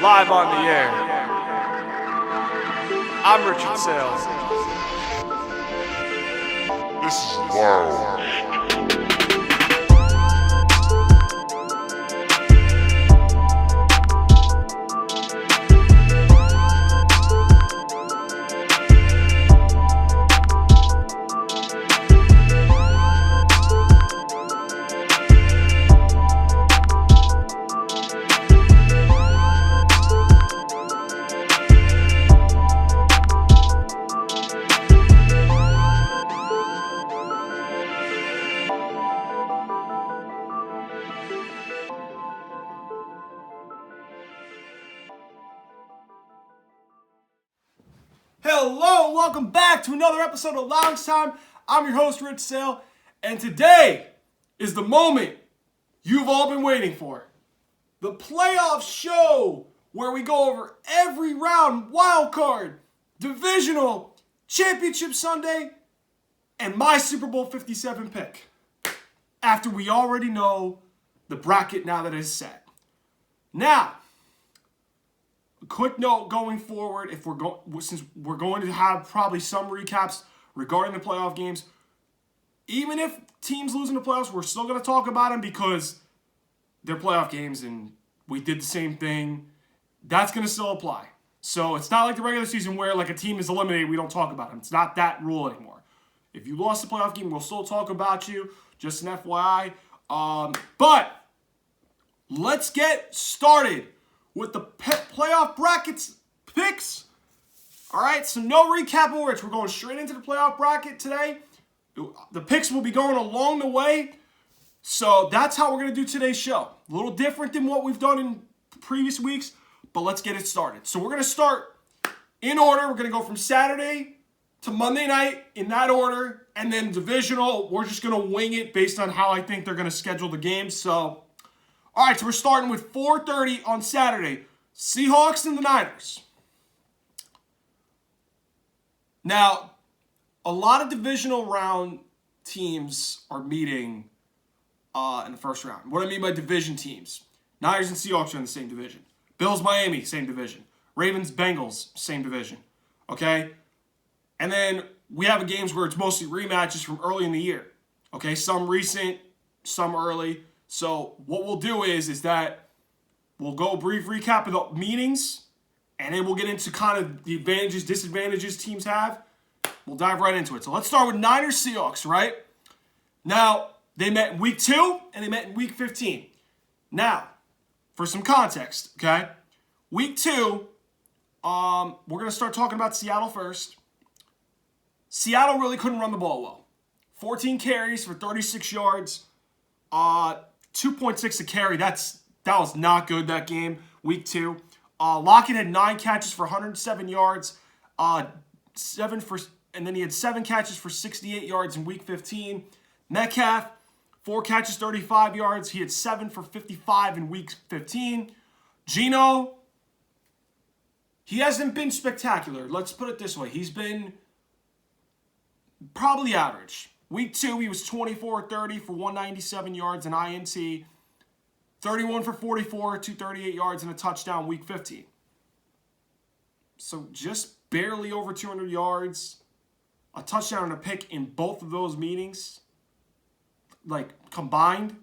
live on the air. I'm Richard Sales. This is wild. Hello, welcome back to another episode of Lounge Time. I'm your host, Rich Sale, and today is the moment you've all been waiting for. The playoff show where we go over every round, wild card, divisional, championship Sunday, and my Super Bowl 57 pick. After we already know the bracket now that it is set. Now, a quick note going forward, since we're going to have probably some recaps regarding the playoff games. Even if teams lose in the playoffs, we're still going to talk about them because they're playoff games and we did the same thing. That's going to still apply. So it's not like the regular season where like a team is eliminated, we don't talk about them. It's not that rule anymore. If you lost the playoff game, we'll still talk about you. Just an FYI. But let's get started with the playoff brackets picks. All right, so no recap or Rich. We're going straight into the playoff bracket today. The picks will be going along the way. So that's how we're going to do today's show. A little different than what we've done in previous weeks, but let's get it started. So we're going to start in order. We're going to go from Saturday to Monday night in that order. And then divisional, we're just going to wing it based on how I think they're going to schedule the games. So all right, so we're starting with 4:30 on Saturday. Seahawks and the Niners. Now, a lot of divisional round teams are meeting in the first round. What I mean by division teams. Niners and Seahawks are in the same division. Bills, Miami, same division. Ravens, Bengals, same division. Okay? And then we have games where it's mostly rematches from early in the year. Okay? Some recent, some early. So what we'll do is that we'll go a brief recap of the meetings, and then we'll get into kind of the advantages, disadvantages teams have. We'll dive right into it. So let's start with Niners Seahawks, right? Now, they met in week 2, and they met in week 15. Now, for some context, okay? Week 2, we're going to start talking about Seattle first. Seattle really couldn't run the ball well. 14 carries for 36 yards. 2.6 a carry. That was not good that game, week 2. Lockett had 9 catches for 107 yards, and then he had 7 catches for 68 yards in week 15. Metcalf, 4 catches, 35 yards. He had 7 for 55 in week 15. Geno, he hasn't been spectacular. Let's put it this way. He's been probably average. Week 2, he was 24-30 for 197 yards and INT. 31 for 44, 238 yards and a touchdown week 15. So just barely over 200 yards. A touchdown and a pick in both of those meetings. Like, combined.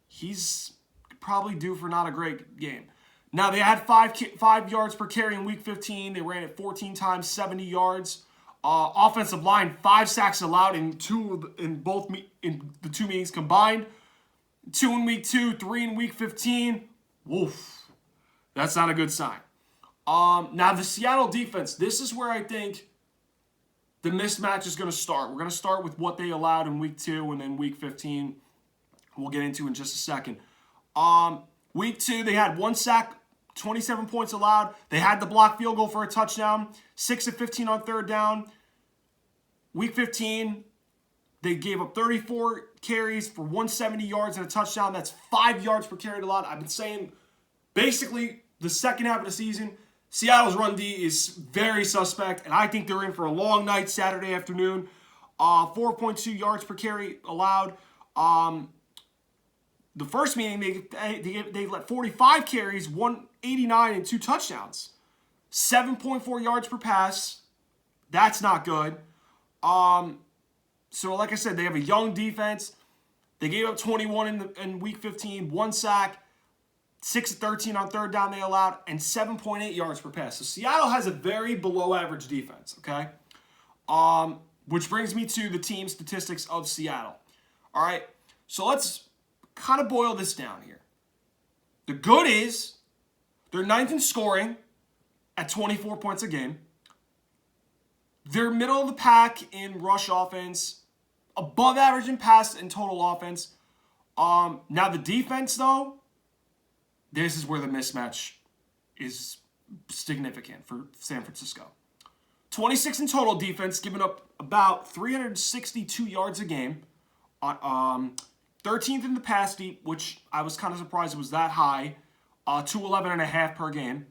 He's probably due for not a great game. Now, they had 5 yards per carry in week 15. They ran it 14 times, 70 yards. Offensive line, 5 sacks allowed in the 2 meetings combined. 2 in week 2, 3 in week 15. Woof. That's not a good sign. Now, the Seattle defense, this is where I think the mismatch is going to start. We're going to start with what they allowed in week 2 and then week 15. We'll get into in just a second. Week 2, they had 1 sack, 27 points allowed. They had the blocked field goal for a touchdown. 6 of 15 on third down. Week 15, they gave up 34 carries for 170 yards and a touchdown. That's 5 yards per carry allowed. I've been saying basically the second half of the season, Seattle's run D is very suspect, and I think they're in for a long night Saturday afternoon. 4.2 yards per carry allowed. the first meeting, they let 45 carries, 189, and 2 touchdowns. 7.4 yards per pass. That's not good. So like I said, they have a young defense. They gave up 21 in week 15, 1 sack, 6 of 13 on third down they allowed, and 7.8 yards per pass. So Seattle has a very below average defense, okay? Which brings me to the team statistics of Seattle. All right, so let's kind of boil this down here. The good is they're 9th in scoring at 24 points a game. They're middle of the pack in rush offense, above average in pass and total offense. Now the defense, though, this is where the mismatch is significant for San Francisco. 26 in total defense, giving up about 362 yards a game. 13th in the pass deep, which I was kind of surprised it was that high. 211.5 per game.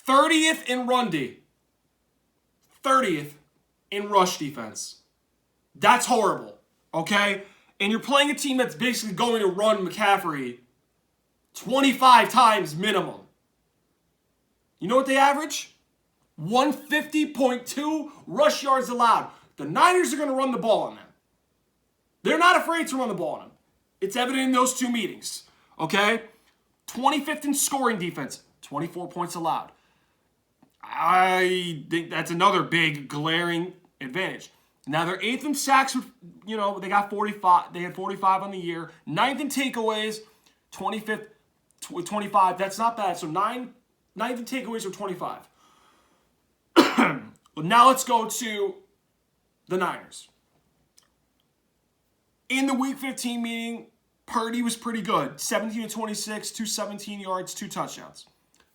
30th in run D. 30th in rush defense. That's horrible, okay? And you're playing a team that's basically going to run McCaffrey 25 times minimum. You know what they average? 150.2 rush yards allowed. The Niners are going to run the ball on them. They're not afraid to run the ball on them. It's evident in those 2 meetings, okay? 25th in scoring defense, 24 points allowed. I think that's another big glaring advantage. Now they're 8th in sacks, they got 45. They had 45 on the year. 9th in takeaways, 25th, 25. That's not bad. So 9th in takeaways are 25. But now let's go to the Niners. In the Week 15 meeting, Purdy was pretty good. 17 to 26, 217 yards, 2 touchdowns.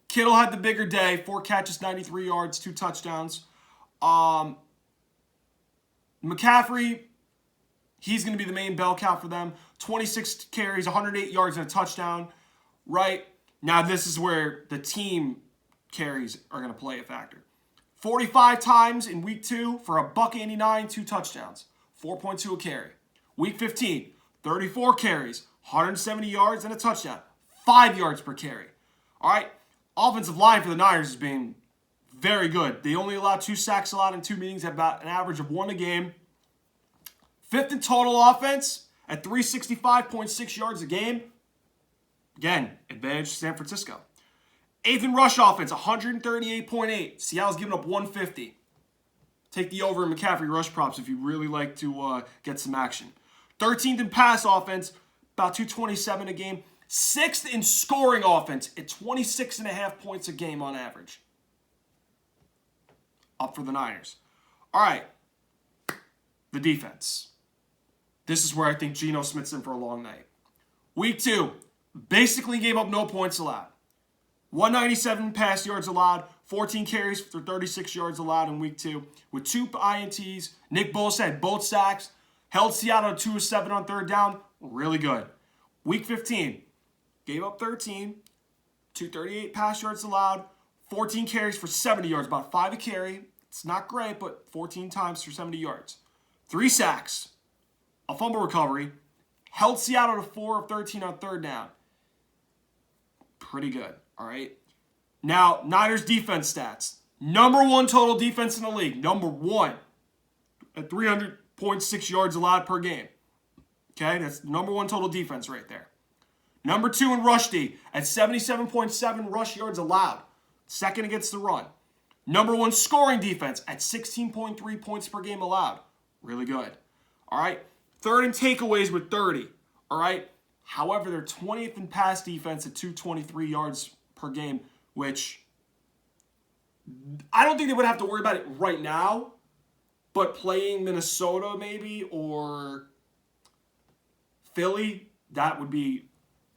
Kittle had the bigger day, 4 catches, 93 yards, 2 touchdowns. McCaffrey, he's going to be the main bell cow for them. 26 carries, 108 yards, and a touchdown. Right? Now this is where the team carries are going to play a factor. 45 times in week 2 for $189, 2 touchdowns. 4.2 a carry. Week 15, 34 carries, 170 yards, and a touchdown. 5 yards per carry. All right? Offensive line for the Niners has been very good. They only allowed 2 sacks allowed in 2 meetings at about an average of 1 a game. 5th in total offense at 365.6 yards a game. Again, advantage to San Francisco. 8th in rush offense, 138.8. Seattle's giving up 150. Take the over in McCaffrey rush props if you really like to get some action. 13th in pass offense, about 227 a game. 6th in scoring offense at 26.5 points a game on average. Up for the Niners. All right. The defense. This is where I think Geno Smith's in for a long night. Week 2, basically gave up no points allowed. 197 pass yards allowed, 14 carries for 36 yards allowed in week 2 with 2 INTs. Nick Bosa had both sacks, held Seattle to 2 of 7 on third down. Really good. Week 15, gave up 13, 238 pass yards allowed, 14 carries for 70 yards, about 5 a carry. It's not great, but 14 times for 70 yards. 3 sacks, a fumble recovery, held Seattle to 4 of 13 on third down. Pretty good, all right? Now, Niners defense stats. Number 1 total defense in the league. Number 1 at 300.6 yards allowed per game. Okay, that's number 1 total defense right there. Number 2 in rush D at 77.7 rush yards allowed. Second against the run. Number 1 scoring defense at 16.3 points per game allowed. Really good. All right. 3rd in takeaways with 30. All right. However, they're 20th in pass defense at 223 yards per game, which I don't think they would have to worry about it right now. But playing Minnesota maybe or Philly, that would be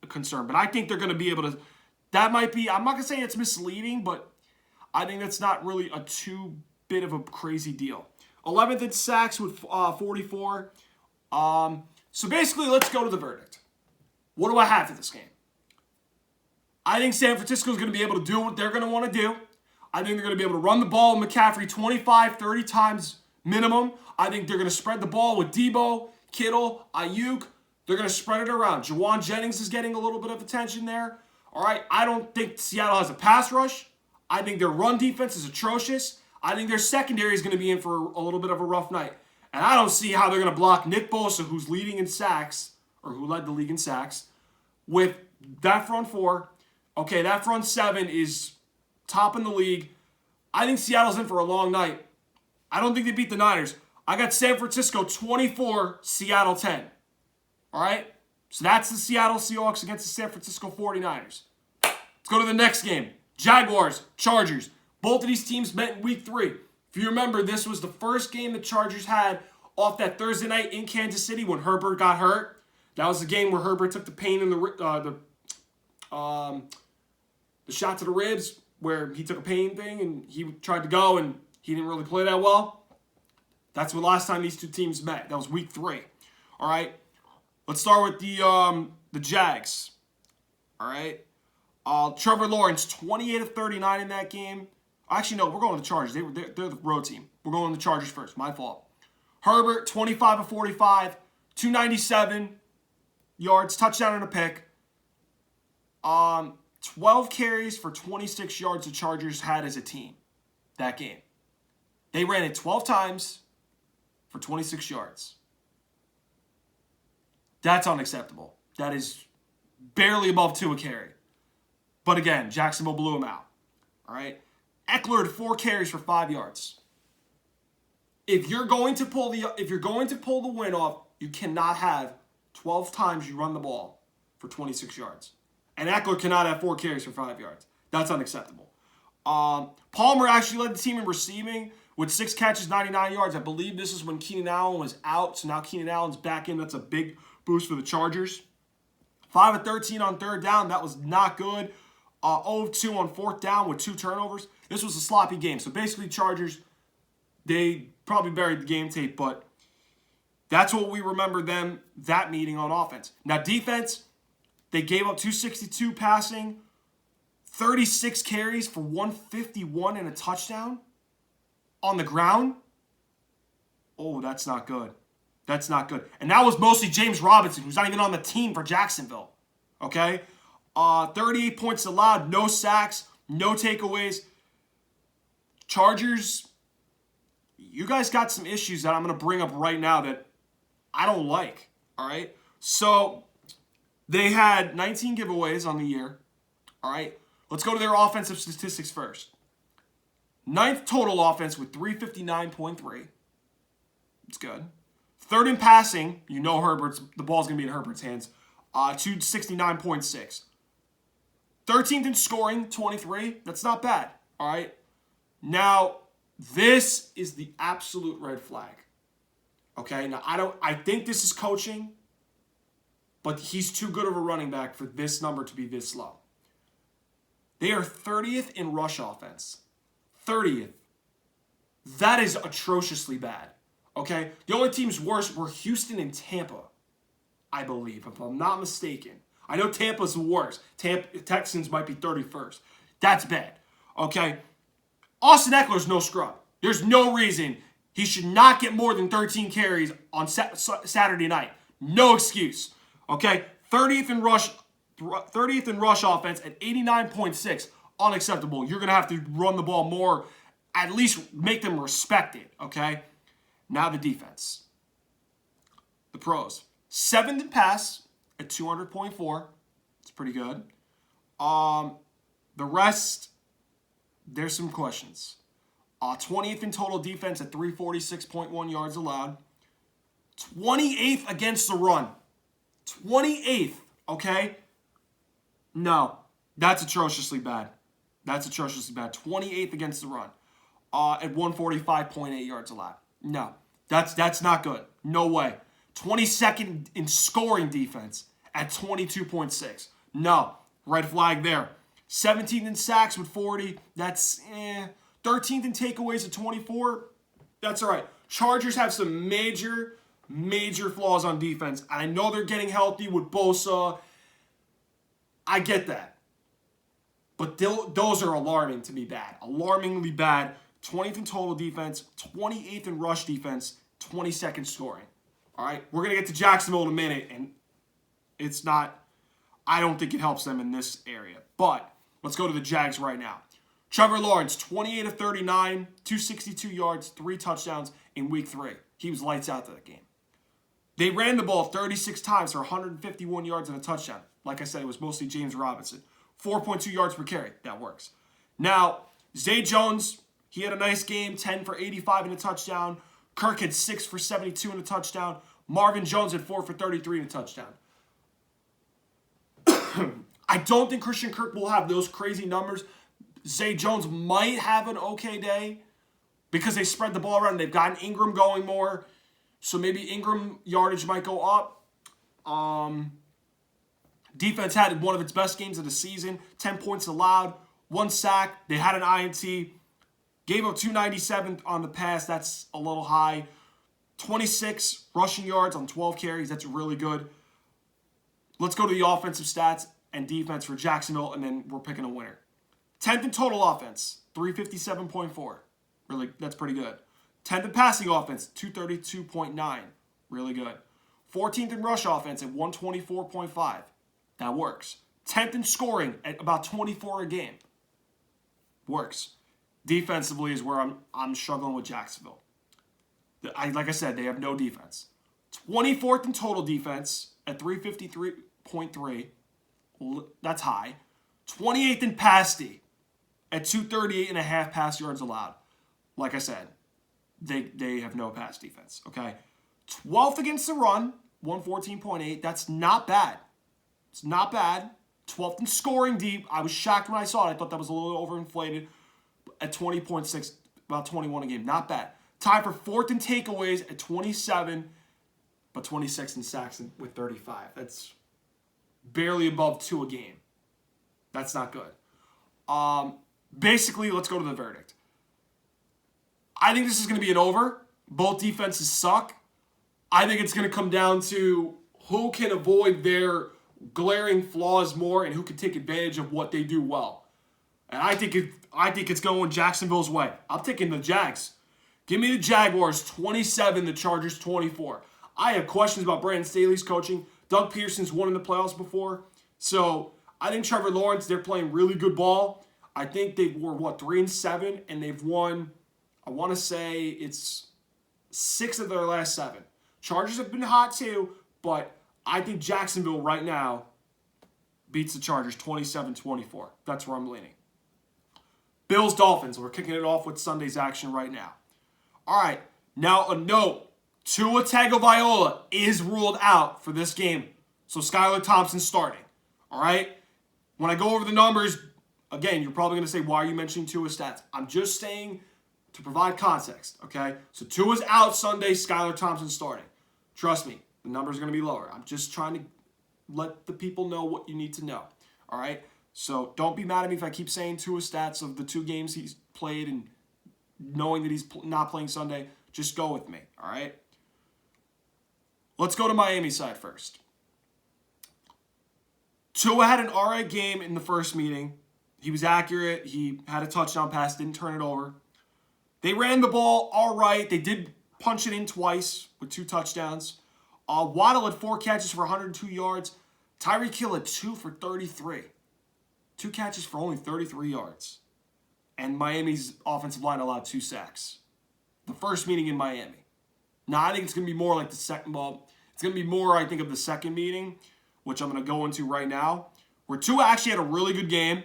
a concern. But I think they're going to be able to. That might be. I'm not going to say it's misleading, but I think that's not really a too bit of a crazy deal. 11th in sacks with 44. So basically, let's go to the verdict. What do I have for this game? I think San Francisco is going to be able to do what they're going to want to do. I think they're going to be able to run the ball with McCaffrey 25, 30 times minimum. I think they're going to spread the ball with Debo, Kittle, Ayuk, They're going to spread it around. Jawan Jennings is getting a little bit of attention there. All right, I don't think Seattle has a pass rush. I think their run defense is atrocious. I think their secondary is going to be in for a little bit of a rough night. And I don't see how they're going to block Nick Bosa, who's leading in sacks, or who led the league in sacks, with that front four. Okay, that front seven is top in the league. I think Seattle's in for a long night. I don't think they beat the Niners. I got San Francisco 24, Seattle 10. All right? So that's the Seattle Seahawks against the San Francisco 49ers. Let's go to the next game. Jaguars, Chargers. Both of these teams met in week 3. If you remember, this was the first game the Chargers had off that Thursday night in Kansas City when Herbert got hurt. That was the game where Herbert took the pain in the shot to the ribs, where he took a pain thing and he tried to go and he didn't really play that well. That's the last time these two teams met. That was week 3. All right. Let's start with the Jags. All right. Trevor Lawrence, 28 of 39 in that game. Actually, no, we're going to the Chargers. They're the road team. We're going to the Chargers first. My fault. Herbert, 25 of 45, 297 yards, touchdown and a pick. 12 carries for 26 yards the Chargers had as a team that game. They ran it 12 times for 26 yards. That's unacceptable. That is barely above 2 a carry. But again, Jacksonville blew him out. All right. Eckler had 4 carries for 5 yards. If you're going to pull the win off, you cannot have 12 times you run the ball for 26 yards. And Eckler cannot have 4 carries for 5 yards. That's unacceptable. Palmer actually led the team in receiving with 6 catches, 99 yards. I believe this is when Keenan Allen was out, so now Keenan Allen's back in. That's a big boost for the Chargers. 5 of 13 on third down. That was not good. 0 of 2 on fourth down with 2 turnovers. This was a sloppy game. So basically, Chargers, they probably buried the game tape, but that's what we remember them, that meeting on offense. Now, defense, they gave up 262 passing, 36 carries for 151 and a touchdown on the ground. Oh, that's not good. That's not good. And that was mostly James Robinson, who's not even on the team for Jacksonville. Okay? 38 points allowed, no sacks, no takeaways. Chargers, you guys got some issues that I'm going to bring up right now that I don't like. All right? So, they had 19 giveaways on the year. All right? Let's go to their offensive statistics first. 9th total offense with 359.3. It's good. 3rd in passing, you know the ball's going to be in Herbert's hands, 269.6. 13th in scoring, 23. That's not bad, all right? Now, this is the absolute red flag, okay? Now, I think this is coaching, but he's too good of a running back for this number to be this low. They are 30th in rush offense. 30th. That is atrociously bad. Okay? The only teams worse were Houston and Tampa, I believe, if I'm not mistaken. I know Tampa's the worst. Texans might be 31st. That's bad. Okay? Austin Eckler's no scrub. There's no reason he should not get more than 13 carries on Saturday night. No excuse. Okay? 30th in rush offense at 89.6. Unacceptable. You're going to have to run the ball more, at least make them respect it. Okay? Now the defense. The pros. 7th in pass at 200.4. It's pretty good. The rest, there's some questions. 20th in total defense at 346.1 yards allowed. 28th against the run. 28th, okay? No, that's atrociously bad. That's atrociously bad. 28th against the run at 145.8 yards allowed. No, that's not good. No way. 22nd in scoring defense at 22.6. No, red flag there. 17th in sacks with 40. That's 13th in takeaways at 24. That's all right. Chargers have some major flaws on defense. I know they're getting healthy with Bosa. I get that. But those are alarming to me bad. Alarmingly bad. 20th in total defense, 28th in rush defense, 22nd scoring. All right, we're going to get to Jacksonville in a minute, and It's not, I don't think it helps them in this area. But let's go to the Jags right now. Trevor Lawrence, 28 of 39, 262 yards, 3 touchdowns in week 3. He was lights out to that game. They ran the ball 36 times for 151 yards and a touchdown. Like I said, it was mostly James Robinson. 4.2 yards per carry. That works. Now, Zay Jones, he had a nice game, 10 for 85 and a touchdown. Kirk had 6 for 72 and a touchdown. Marvin Jones had 4 for 33 and a touchdown. I don't think Christian Kirk will have those crazy numbers. Zay Jones might have an okay day because they spread the ball around. They've gotten Ingram going more. So maybe Ingram yardage might go up. Defense had one of its best games of the season. 10 points allowed. 1 sack. They had an INT. Gave up 297 on the pass. That's a little high. 26 rushing yards on 12 carries. That's really good. Let's go to the offensive stats and defense for Jacksonville, and then we're picking a winner. 10th in total offense, 357.4. Really, that's pretty good. 10th in passing offense, 232.9. Really good. 14th in rush offense at 124.5. That works. 10th in scoring at about 24 a game. Works. Defensively is where I'm struggling with Jacksonville. Like I said, they have no defense. 24th in total defense at 353.3. That's high. 28th in pass D at 238.5 pass yards allowed. Like I said, they have no pass defense, okay? 12th against the run, 114.8. That's not bad. It's not bad. 12th in scoring deep. I was shocked when I saw it. I thought that was a little overinflated. At 20.6, about 21 a game. Not bad. Tied for 4th in takeaways at 27, but 26 in sacks with 35. That's barely above 2 a game. That's not good. Basically, let's go to the verdict. I think this is going to be an over. Both defenses suck. I think it's going to come down to who can avoid their glaring flaws more and who can take advantage of what they do well. And I think it's going Jacksonville's way. I'm taking the Jags. Give me the Jaguars 27, the Chargers 24. I have questions about Brandon Staley's coaching. Doug Pearson's won in the playoffs before. So I think Trevor Lawrence, they're playing really good ball. I think they were, 3-7, and they've won, I want to say it's 6 of their last 7. Chargers have been hot too, but I think Jacksonville right now beats the Chargers 27-24. That's where I'm leaning. Bills, Dolphins. We're kicking it off with Sunday's action right now. All right, now a note. Tua Tagovailoa is ruled out for this game, so Skylar Thompson's starting. All right? When I go over the numbers, again, you're probably going to say, why are you mentioning Tua's stats? I'm just saying to provide context, okay? So Tua's out Sunday, Skylar Thompson's starting. Trust me, the numbers are going to be lower. I'm just trying to let the people know what you need to know. All right? So don't be mad at me if I keep saying Tua's stats of the 2 games he's played and knowing that he's not playing Sunday. Just go with me, all right? Let's go to Miami side first. Tua had an all right game in the first meeting. He was accurate. He had a touchdown pass, didn't turn it over. They ran the ball all right. They did punch it in twice with 2 touchdowns. Waddle had 4 catches for 102 yards. Tyreek Hill had 2 for 33. 2 catches for only 33 yards. And Miami's offensive line allowed 2 sacks. The first meeting in Miami. Now, I think it's going to be more like the second. Well, it's going to be more, I think, of the second meeting, which I'm going to go into right now, where Tua actually had a really good game.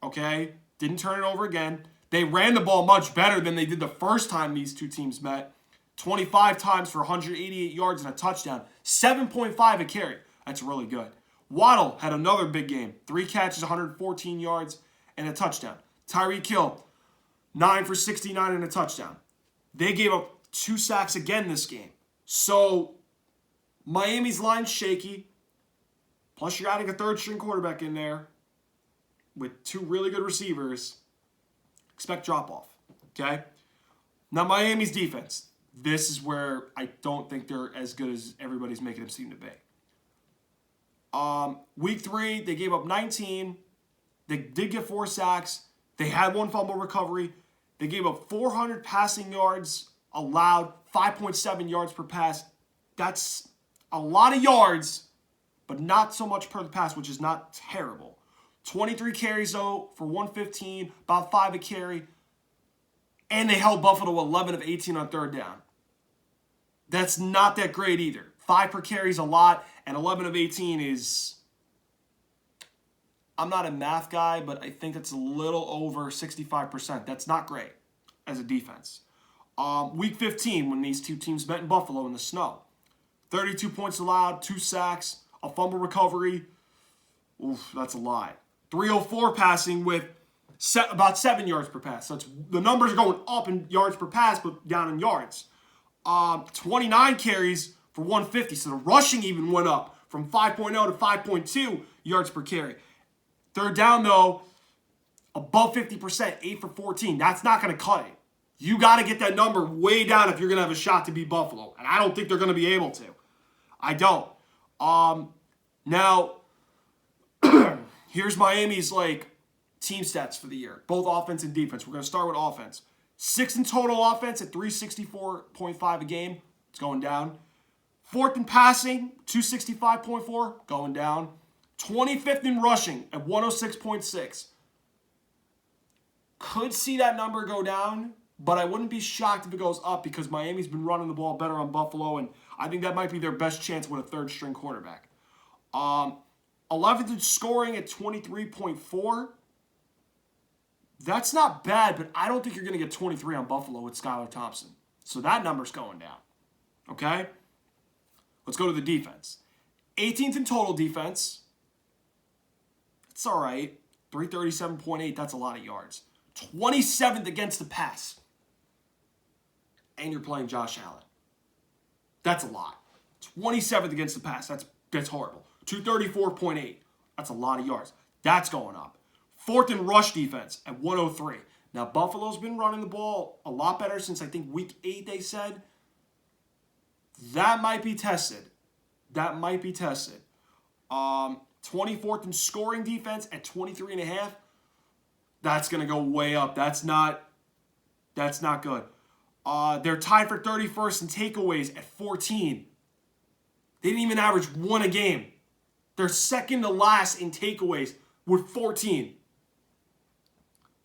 Okay? Didn't turn it over again. They ran the ball much better than they did the first time these 2 teams met. 25 times for 188 yards and a touchdown. 7.5 a carry. That's really good. Waddle had another big game. 3 catches, 114 yards, and a touchdown. Tyreek Hill, 9 for 69 and a touchdown. They gave up 2 sacks again this game. So, Miami's line's shaky. Plus, you're adding a 3rd-string quarterback in there with 2 really good receivers. Expect drop-off, okay? Now, Miami's defense. This is where I don't think they're as good as everybody's making them seem to be. Week 3, they gave up 19. They did get 4 sacks. They had 1 fumble recovery. They gave up 400 passing yards allowed, 5.7 yards per pass. That's a lot of yards but not so much per the pass, which is not terrible. 23 carries, though, for 115, about 5 a carry. And they held Buffalo to 11 of 18 on third down. That's not that great either. 5 per carry is a lot, and 11 of 18 is... I'm not a math guy, but I think it's a little over 65%. That's not great as a defense. Week 15, when these two teams met in Buffalo in the snow. 32 points allowed, 2 sacks, a fumble recovery. Oof, that's a lot. 304 passing with about 7 yards per pass. So the numbers are going up in yards per pass, but down in yards. 29 carries for 150. So the rushing even went up from 5.0 to 5.2 yards per carry. Third down, though, above 50%, 8 for 14. That's not going to cut it. You got to get that number way down if you're going to have a shot to beat Buffalo. And I don't think they're going to be able to. I don't. Now, here's Miami's team stats for the year, both offense and defense. We're going to start with offense. 6th in total offense at 364.5 a game. It's going down. 4th in passing, 265.4, going down. 25th in rushing at 106.6. Could see that number go down, but I wouldn't be shocked if it goes up because Miami's been running the ball better on Buffalo, and I think that might be their best chance with a third-string quarterback. 11th in scoring at 23.4. That's not bad, but I don't think you're going to get 23 on Buffalo with Skylar Thompson. So that number's going down. Okay? Let's go to the defense. 18th in total defense. It's all right. 337.8, that's a lot of yards. 27th against the pass. And you're playing Josh Allen. That's a lot. 27th against the pass. That's horrible. 234.8. That's a lot of yards. That's going up. 4th in rush defense at 103. Now, Buffalo's been running the ball a lot better since, I think, week 8, they said. That might be tested. 24th in scoring defense at 23.5. That's going to go way up. That's not good. They're tied for 31st in takeaways at 14. They didn't even average 1 a game. They're second to last in takeaways with 14.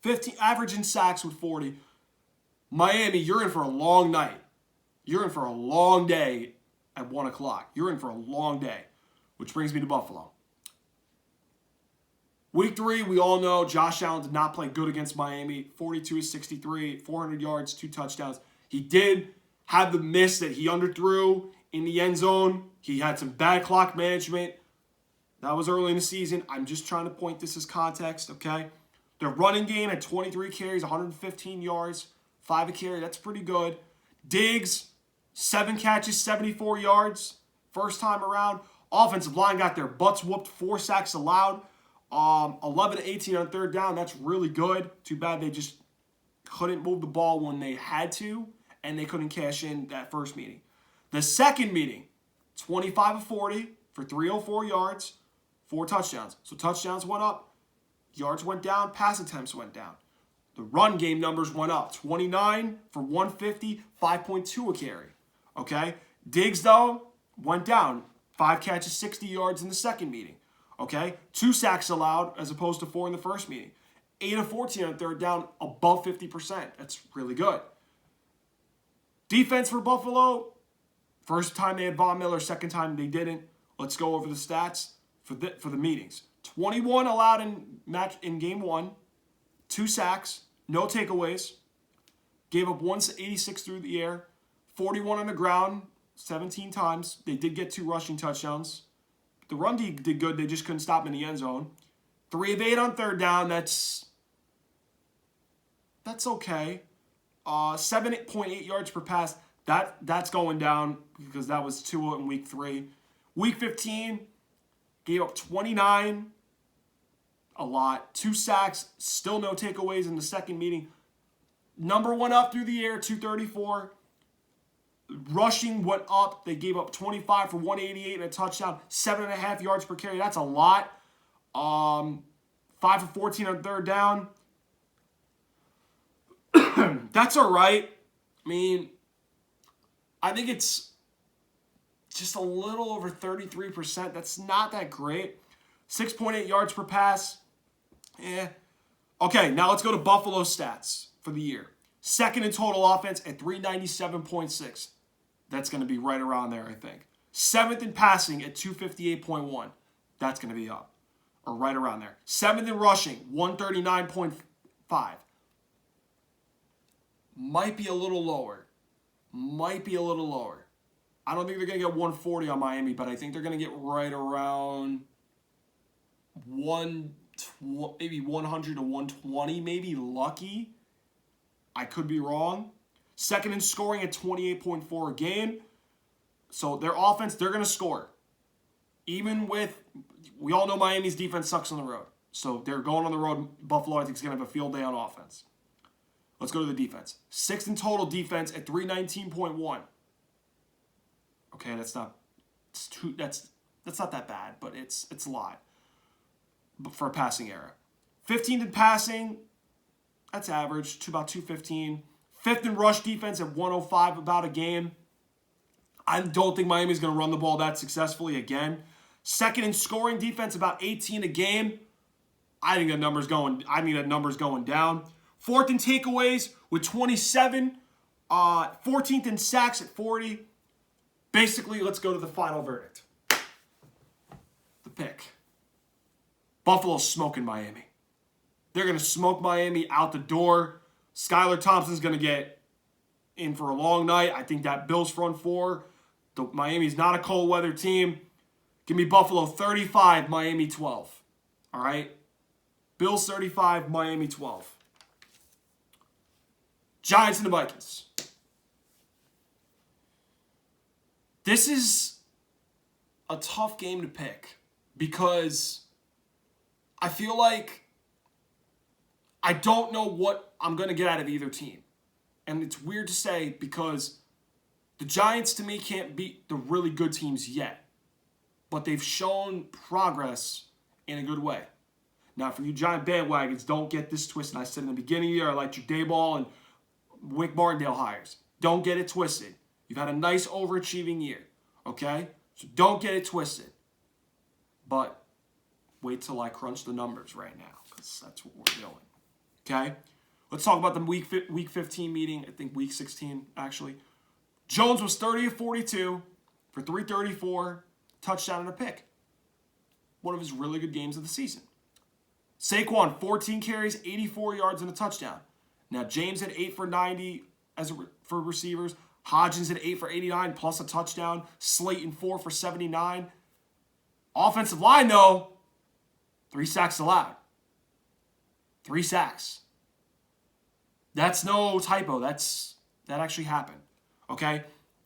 15 average in sacks with 40. Miami, you're in for a long night. You're in for a long day at 1 o'clock. You're in for a long day, which brings me to Buffalo. Week 3, we all know Josh Allen did not play good against Miami. 42-63, 400 yards, 2 touchdowns. He did have the miss that he underthrew in the end zone. He had some bad clock management. That was early in the season. I'm just trying to point this as context, okay? Their running game at 23 carries, 115 yards, 5 a carry. That's pretty good. Diggs, 7 catches, 74 yards. First time around. Offensive line got their butts whooped, 4 sacks allowed. 11 to 18 on third down. That's really good. Too bad they just couldn't move the ball when they had to, and they couldn't cash in that first meeting. The second meeting, 25 of 40 for 304 yards, 4 touchdowns. So touchdowns went up, yards went down, pass attempts went down. The run game numbers went up. 29 for 150, 5.2 a carry. Okay? Diggs, though, went down. 5 catches, 60 yards in the second meeting. Okay? 2 sacks allowed as opposed to 4 in the first meeting. 8 of 14 on third down, above 50%. That's really good. Defense for Buffalo, first time they had Von Miller, second time they didn't. Let's go over the stats for the meetings. 21 allowed in game 1. 2 sacks, no takeaways. Gave up 186 through the air. 41 on the ground, 17 times. They did get 2 rushing touchdowns. The run did good. They just couldn't stop in the end zone. 3 of 8 on third down. That's okay. 7.8 yards per pass. That's going down because that was 2 in week 3. Week 15, gave up 29. A lot. 2 sacks. Still no takeaways in the second meeting. Number 1 up through the air, 234. Rushing went up. They gave up 25 for 188 and a touchdown. 7.5 yards per carry. That's a lot. 5 for 14 on third down. That's all right. I mean, I think it's just a little over 33%. That's not that great. 6.8 yards per pass. Okay, now let's go to Buffalo's stats for the year. Second in total offense at 397.6. That's going to be right around there, I think. Seventh in passing at 258.1. That's going to be up, or right around there. Seventh in rushing, 139.5. Might be a little lower. I don't think they're going to get 140 on Miami, but I think they're going to get right around maybe 100 to 120, maybe lucky. I could be wrong. Second in scoring at 28.4 a game. So their offense, they're going to score. Even with, we all know Miami's defense sucks on the road. So they're going on the road. Buffalo, I think, is going to have a field day on offense. Let's go to the defense. Sixth in total defense at 319.1. Okay, that's not that bad, but it's a lot for a passing era. 15th in passing, that's average, to about 215. Fifth in rush defense at 105 about a game. I don't think Miami's going to run the ball that successfully again. Second in scoring defense, about 18 a game. I think that number's going down. Fourth in takeaways with 27. 14th in sacks at 40. Basically, let's go to the final verdict. The pick. Buffalo's smoking Miami. They're going to smoke Miami out the door. Skylar Thompson's going to get in for a long night. I think that Bills front four. Miami's not a cold weather team. Give me Buffalo 35, Miami 12. All right? Bills 35, Miami 12. Giants and the Vikings. This is a tough game to pick because I feel like I don't know what I'm going to get out of either team. And it's weird to say because the Giants, to me, can't beat the really good teams yet. But they've shown progress in a good way. Now, for you Giant bandwagons, don't get this twisted. I said in the beginning of the year, I liked your Dayball and Wink Martindale hires. Don't get it twisted. You've had a nice overachieving year, okay? So don't get it twisted. But wait till I crunch the numbers right now because that's what we're doing, okay? Let's talk about the week 15 meeting. I think week 16, actually. Jones was 30 of 42 for 334, touchdown and a pick. One of his really good games of the season. Saquon, 14 carries, 84 yards and a touchdown. Now, James had 8 for 90 for receivers. Hodgins had 8 for 89 plus a touchdown. Slayton 4 for 79. Offensive line, though, 3 sacks allowed. 3 sacks. That's no typo. That actually happened. Okay?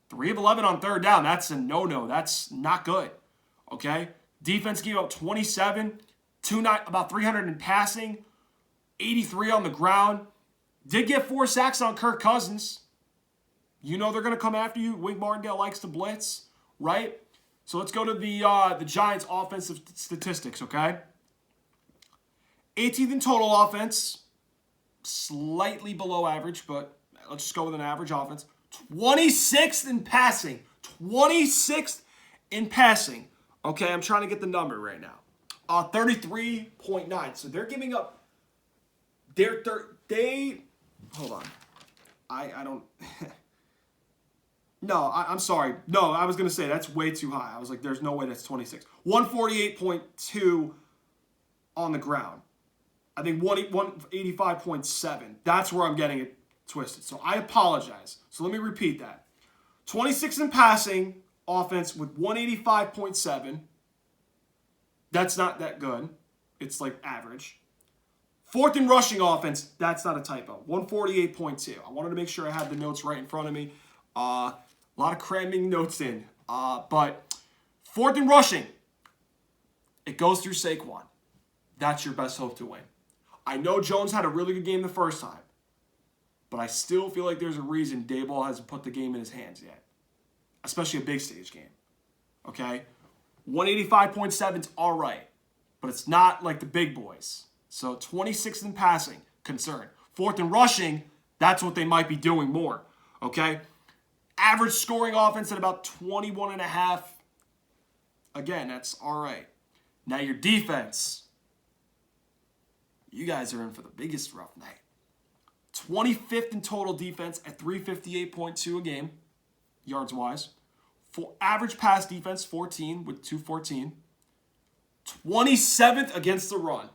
3 of 11 on third down. That's a no-no. That's not good. Okay? Defense gave up 27. About 300 in passing. 83 on the ground. Did get 4 sacks on Kirk Cousins. You know they're going to come after you. Wink Martindale likes to blitz, right? So let's go to the Giants' offensive statistics, okay? 18th in total offense. Slightly below average, but let's just go with an average offense. 26th in passing. 26th in passing. Okay, I'm trying to get the number right now. 33.9. So they're giving up. Hold on. I don't. No, I'm sorry. No, I was going to say that's way too high. I was like, there's no way that's 26. 148.2 on the ground. I think 185.7. That's where I'm getting it twisted. So I apologize. So let me repeat that. 26 in passing offense with 185.7. That's not that good. It's like average. 4th in rushing offense. That's not a typo. 148.2. I wanted to make sure I had the notes right in front of me. A lot of cramming notes in. But 4th in rushing. It goes through Saquon. That's your best hope to win. I know Jones had a really good game the first time. But I still feel like there's a reason Dayball hasn't put the game in his hands yet. Especially a big stage game. Okay? 185.7 is all right. But it's not like the big boys. So 26th in passing, concern. 4th in rushing, that's what they might be doing more. Okay? Average scoring offense at about 21.5. Again, that's all right. Now your defense. You guys are in for the biggest rough night. 25th in total defense at 358.2 a game, yards-wise. For average pass defense, 14 with 214. 27th against the run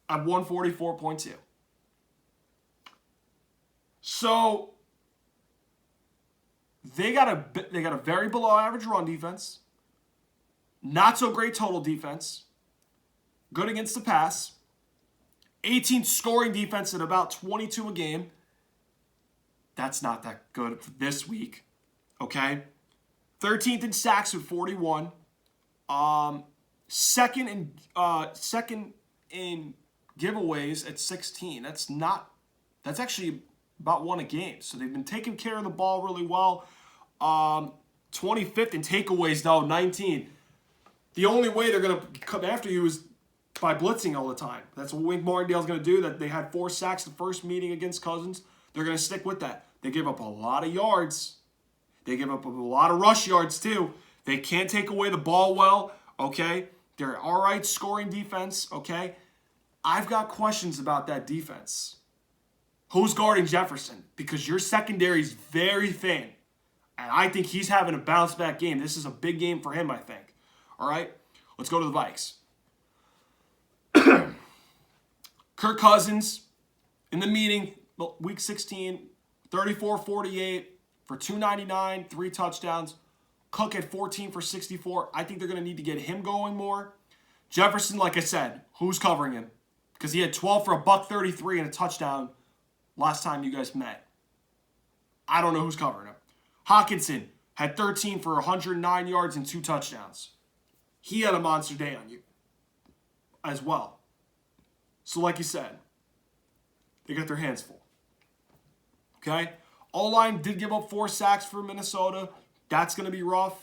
at 144.2. So they got a very below average run defense. Not so great total defense. Good against the pass. 18th scoring defense at about 22 a game. That's not that good for this week. Okay? 13th in sacks with 41. Second in giveaways at 16. That's actually about one a game. So they've been taking care of the ball really well. 25th in takeaways though, 19. The only way they're going to come after you is by blitzing all the time. That's what Wink Martindale's going to do. That they had 4 sacks the first meeting against Cousins. They're going to stick with that. They give up a lot of yards. They give up a lot of rush yards too. They can't take away the ball well, okay? They're all right scoring defense, okay? I've got questions about that defense. Who's guarding Jefferson? Because your secondary is very thin. And I think he's having a bounce-back game. This is a big game for him, I think. All right? Let's go to the Vikes. Kirk Cousins, in the meeting, week 16, 34-48 for 299, 3 touchdowns. Cook at 14 for 64. I think they're going to need to get him going more. Jefferson, like I said, who's covering him? Because he had 12 for $133 and a touchdown last time you guys met. I don't know who's covering him. Hawkinson had 13 for 109 yards and 2 touchdowns. He had a monster day on you as well. So like you said, they got their hands full. Okay? O-line did give up 4 sacks for Minnesota. That's going to be rough.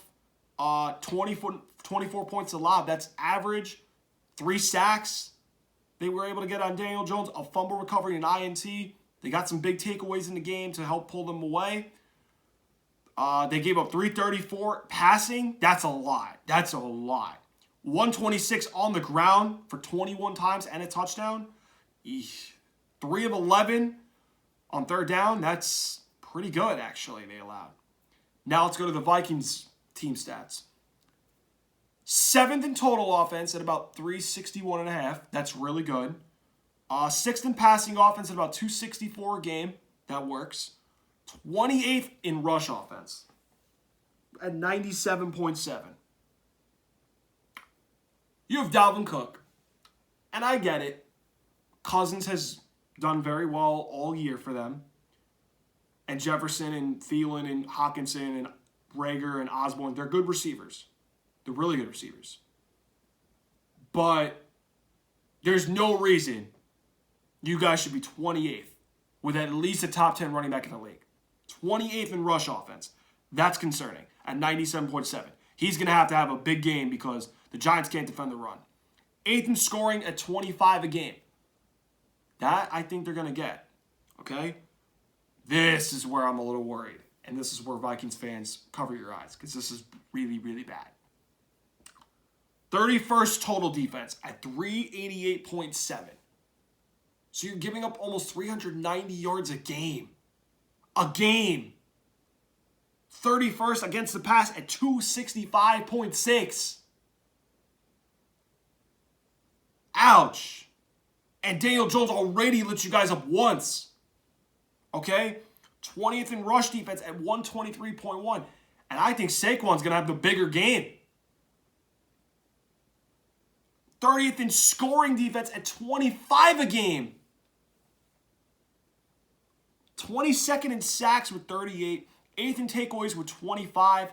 24 points allowed. That's average. 3 sacks they were able to get on Daniel Jones. A fumble recovery and INT. They got some big takeaways in the game to help pull them away. They gave up 334 passing. That's a lot. 126 on the ground for 21 times and a touchdown. 3 of 11 on third down. That's pretty good, actually, they allowed. Now let's go to the Vikings team stats. 7th in total offense at about 361.5. That's really good. 6th in passing offense at about 264 a game. That works. 28th in rush offense at 97.7. You have Dalvin Cook. And I get it. Cousins has done very well all year for them. And Jefferson and Thielen and Hawkinson and Rager and Osborne, they're good receivers. They're really good receivers. But there's no reason you guys should be 28th with at least a top 10 running back in the league. 28th in rush offense. That's concerning at 97.7. He's going to have a big game because the Giants can't defend the run. 8th in scoring at 25 a game. That I think they're going to get. Okay? This is where I'm a little worried. And this is where Vikings fans cover your eyes because this is really, really bad. 31st total defense at 388.7. So you're giving up almost 390 yards a game. A game. 31st against the pass at 265.6. Ouch. And Daniel Jones already lit you guys up once. Okay? 20th in rush defense at 123.1. And I think Saquon's going to have the bigger game. 30th in scoring defense at 25 a game. 22nd in sacks with 38. 8th in takeaways with 25.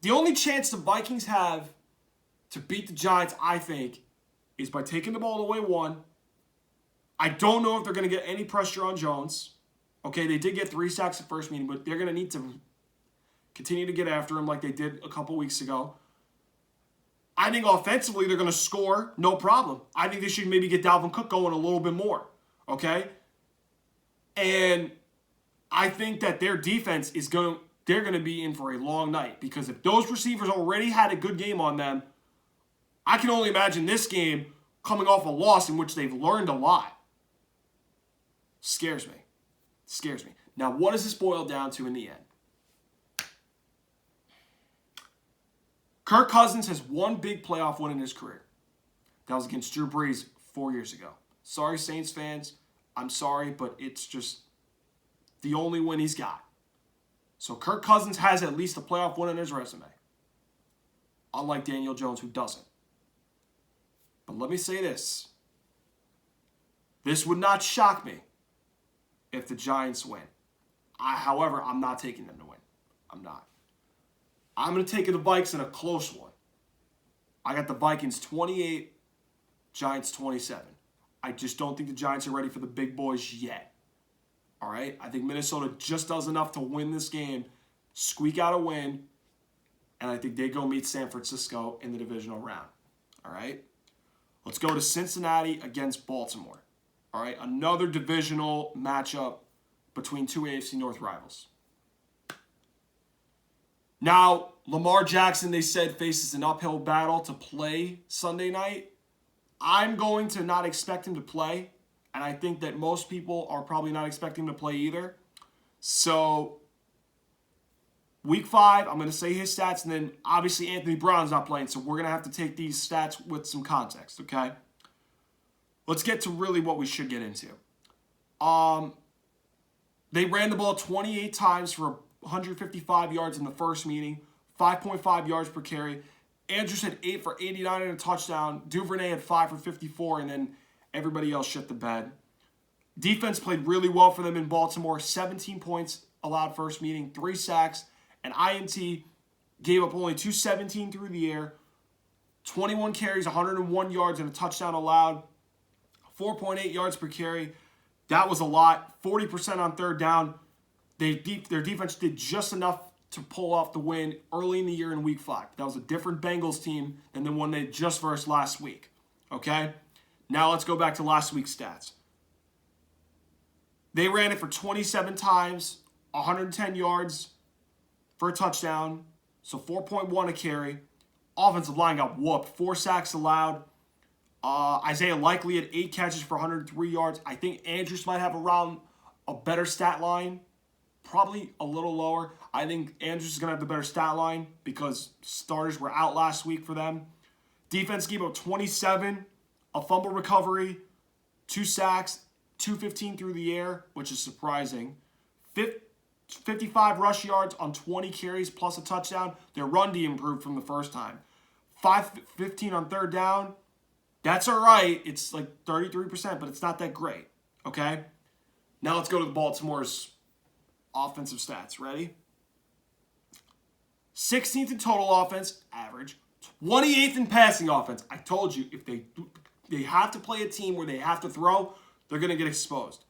The only chance the Vikings have to beat the Giants, I think, is by taking the ball away 1. I don't know if they're going to get any pressure on Jones. Okay, they did get 3 sacks at first meeting, but they're going to need to continue to get after him like they did a couple weeks ago. I think offensively they're going to score, no problem. I think they should maybe get Dalvin Cook going a little bit more, okay? And I think that their defense they're going to be in for a long night, because if those receivers already had a good game on them, I can only imagine this game coming off a loss in which they've learned a lot. Scares me. Scares me. Now, what does this boil down to in the end? Kirk Cousins has one big playoff win in his career. That was against Drew Brees 4 years ago. Sorry, Saints fans. I'm sorry, but it's just the only win he's got. So Kirk Cousins has at least a playoff win on his resume. Unlike Daniel Jones, who doesn't. But let me say this. This would not shock me if the Giants win. However, I'm not taking them to win. I'm not. I'm going to take the Vikings in a close one. I got the Vikings 28, Giants 27. I just don't think the Giants are ready for the big boys yet. All right? I think Minnesota just does enough to win this game, squeak out a win, and I think they go meet San Francisco in the divisional round. All right? Let's go to Cincinnati against Baltimore. All right? Another divisional matchup between two AFC North rivals. Now, Lamar Jackson, they said, faces an uphill battle to play Sunday night. I'm going to not expect him to play, and I think that most people are probably not expecting him to play either. So, week 5, I'm going to say his stats, and then obviously Anthony Brown's not playing, so we're going to have to take these stats with some context, okay? Let's get to really what we should get into. They ran the ball 28 times for 155 yards in the first meeting, 5.5 yards per carry. Andrews had 8 for 89 and a touchdown. Duvernay had 5 for 54, and then everybody else shit the bed. Defense played really well for them in Baltimore. 17 points allowed first meeting, 3 sacks, and INT gave up only 217 through the air, 21 carries, 101 yards, and a touchdown allowed, 4.8 yards per carry. That was a lot. 40% on third down. Their defense did just enough to pull off the win early in the year in week 5. That was a different Bengals team than the one they just versed last week. Okay? Now let's go back to last week's stats. They ran it for 27 times, 110 yards for a touchdown, so 4.1 a carry. Offensive line got whooped. 4 sacks allowed. Isaiah Likely had 8 catches for 103 yards. I think Andrews might have around a better stat line. Probably a little lower. I think Andrews is going to have the better stat line because starters were out last week for them. Defense gave up 27, a fumble recovery, 2 sacks, 215 through the air, which is surprising. 55 rush yards on 20 carries plus a touchdown. Their run D improved from the first time. 515 on third down. That's all right. It's like 33%, but it's not that great. Okay? Now let's go to the Baltimore's offensive stats. Ready? 16th in total offense, average. 28th in passing offense. I told you, if they have to play a team where they have to throw, they're going to get exposed.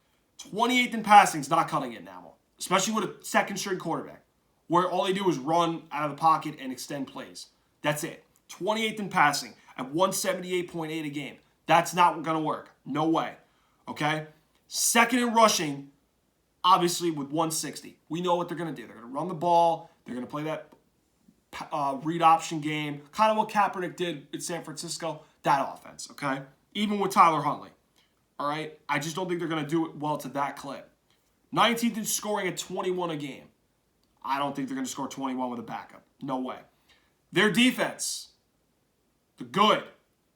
28th in passing is not cutting it now, especially with a second-string quarterback, where all they do is run out of the pocket and extend plays. That's it. 28th in passing at 178.8 a game. That's not going to work. No way. Okay? Second in rushing, obviously with 160. We know what they're going to do. They're going to run the ball. They're going to play that read option game. Kind of what Kaepernick did in San Francisco. That offense, okay? Even with Tyler Huntley. All right? I just don't think they're going to do it well to that clip. 19th in scoring at 21 a game. I don't think they're going to score 21 with a backup. No way. Their defense, the good.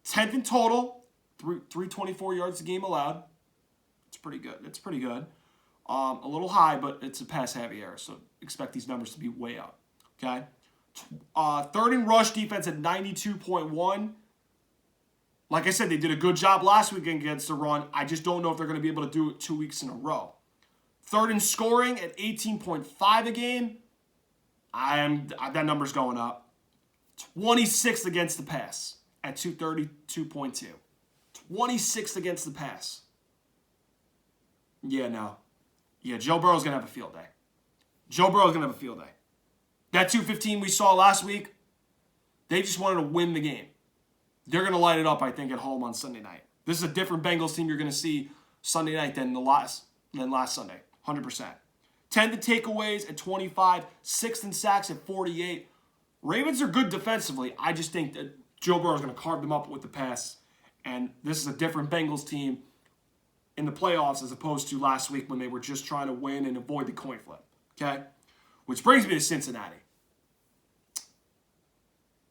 10th in total, 324 yards a game allowed. It's pretty good. It's pretty good. A little high, but it's a pass-heavy era, so expect these numbers to be way up. Okay? Third in rush defense at 92.1. Like I said, they did a good job last week against the run. I just don't know if they're going to be able to do it 2 weeks in a row. Third in scoring at 18.5 a game. That number's going up. 26th against the pass at 232.2. 26th against the pass. Yeah, no. Yeah, Joe Burrow's going to have a field day. Joe Burrow's going to have a field day. That 215 we saw last week, they just wanted to win the game. They're going to light it up, I think, at home on Sunday night. This is a different Bengals team you're going to see Sunday night than last Sunday, 100%. 10th in takeaways at 25, 6th in sacks at 48. Ravens are good defensively. I just think that Joe Burrow is going to carve them up with the pass. And this is a different Bengals team in the playoffs as opposed to last week when they were just trying to win and avoid the coin flip. Okay? Which brings me to Cincinnati.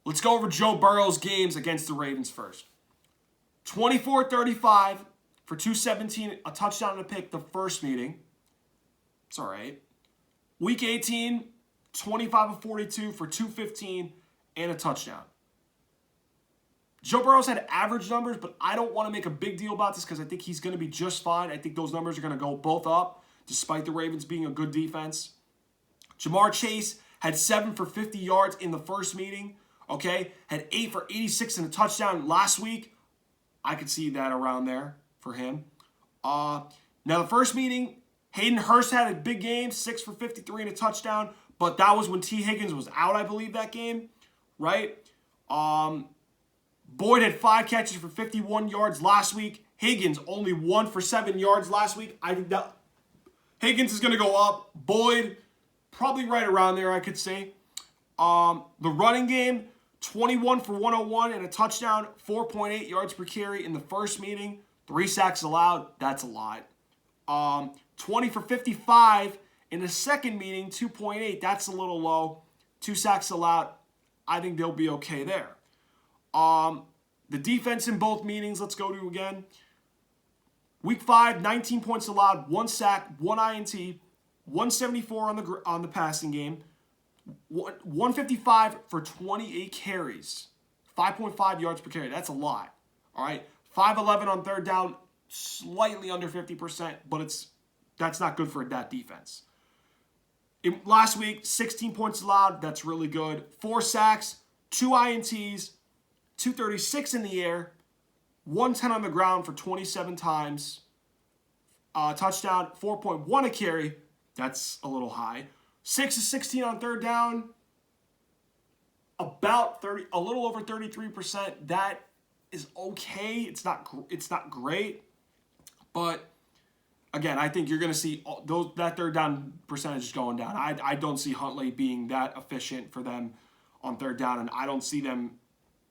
Let's go over Joe Burrow's games against the Ravens first. 24-35 for 217, a touchdown and a pick the first meeting. It's all right. Week 18, 25-42 for 215 and a touchdown. Joe Burrow's had average numbers, but I don't want to make a big deal about this because I think he's going to be just fine. I think those numbers are going to go both up, despite the Ravens being a good defense. Jamar Chase had 7 for 50 yards in the first meeting. Okay, had 8 for 86 and a touchdown last week. I could see that around there for him. Now, the first meeting, Hayden Hurst had a big game, 6 for 53 and a touchdown, but that was when T. Higgins was out, I believe, that game, right? Boyd had 5 catches for 51 yards last week. Higgins only 1 for 7 yards last week. I think that Higgins is going to go up. Boyd, probably right around there, I could say. The running game, 21 for 101 and a touchdown, 4.8 yards per carry in the first meeting. 3 sacks allowed, that's a lot. 20 for 55 in the second meeting, 2.8, that's a little low. 2 sacks allowed, I think they'll be okay there. The defense in both meetings, let's go to again. Week 5, 19 points allowed, 1 sack, 1 INT, 174 on the passing game, 155 for 28 carries, 5.5 yards per carry. That's a lot. All right, 511 on third down, slightly under 50%, but that's not good for that defense. Last week, 16 points allowed. That's really good. 4 sacks, 2 INTs, 236 in the air, 110 on the ground for 27 times. Touchdown, 4.1 a carry. That's a little high. 6 of 16 on third down. About 30, a little over 33%. That is okay. It's not great, but again, I think you're going to see that third down percentage going down. I don't see Huntley being that efficient for them on third down, and I don't see them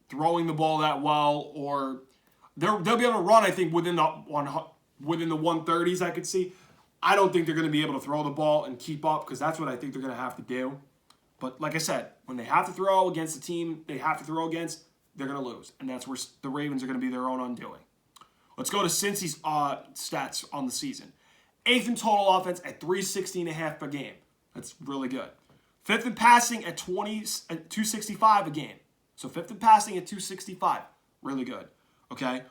throwing the ball that well, or they'll be able to run, I think, within the 130s, I could see. I don't think they're going to be able to throw the ball and keep up because that's what I think they're going to have to do. But like I said, when they have to throw against the team they have to throw against, they're going to lose. And that's where the Ravens are going to be their own undoing. Let's go to Cincy's stats on the season. 8th in total offense at 360.5 per game. That's really good. 5th in passing at 265 a game. So 5th in passing at 265. Really good. Okay.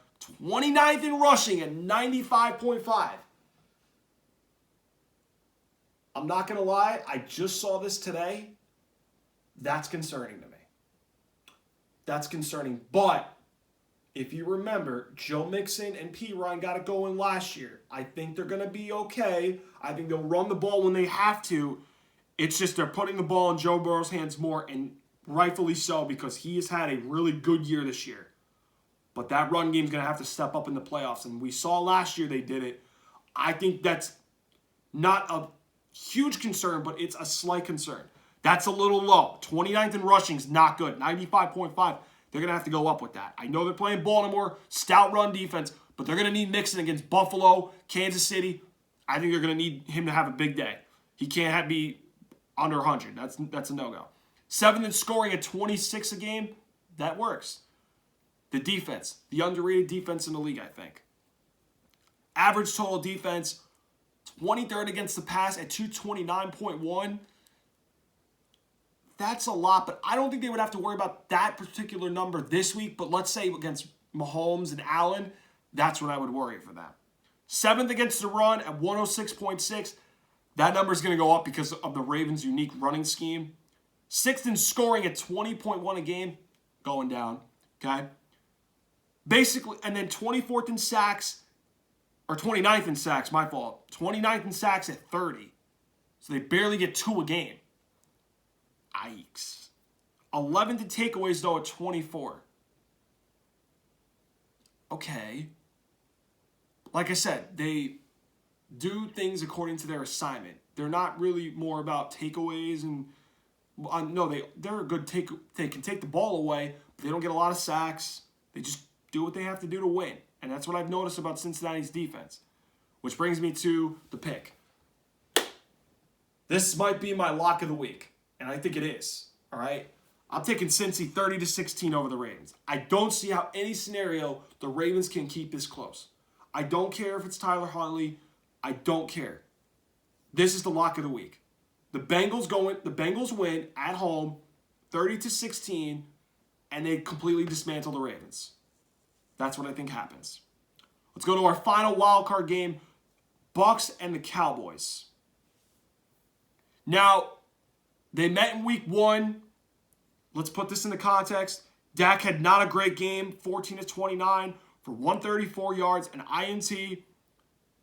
29th in rushing at 95.5. I'm not going to lie. I just saw this today. That's concerning to me. That's concerning. But if you remember, Joe Mixon and P. Ryan got it going last year. I think they're going to be okay. I think they'll run the ball when they have to. It's just they're putting the ball in Joe Burrow's hands more, and rightfully so, because he has had a really good year this year. But that run game's going to have to step up in the playoffs, and we saw last year they did it. I think that's not a huge concern, but it's a slight concern. That's a little low. 29th in rushing is not good. 95.5. They're going to have to go up with that. I know they're playing Baltimore, stout run defense, but they're going to need Mixon against Buffalo, Kansas City. I think they're going to need him to have a big day. He can't be under 100. That's a no-go. 7th in scoring at 26 a game. That works. The defense, the underrated defense in the league, I think. Average total defense, 23rd against the pass at 229.1. That's a lot, but I don't think they would have to worry about that particular number this week. But let's say against Mahomes and Allen, that's what I would worry for them. 7th against the run at 106.6. That number is going to go up because of the Ravens' unique running scheme. 6th in scoring at 20.1 a game, going down. Okay? Basically, and then 24th in sacks, or 29th in sacks, my fault. 29th in sacks at 30. So they barely get 2 a game. Yikes. 11th in takeaways, though, at 24. Okay. Like I said, they do things according to their assignment. They're not really more about takeaways and no, they're a good take. They can take the ball away, but they don't get a lot of sacks. They just do what they have to do to win, and that's what I've noticed about Cincinnati's defense. Which brings me to the pick. This might be my lock of the week, and I think it is. All right, I'm taking Cincy 30-16 over the Ravens. I don't see how any scenario the Ravens can keep this close. I don't care if it's Tyler Huntley. I don't care. This is the lock of the week. The Bengals win at home, 30-16, and they completely dismantle the Ravens. That's what I think happens. Let's go to our final wild card game, Bucs and the Cowboys. Now, they met in week 1. Let's put this into context. Dak had not a great game, 14-29 for 134 yards, an INT.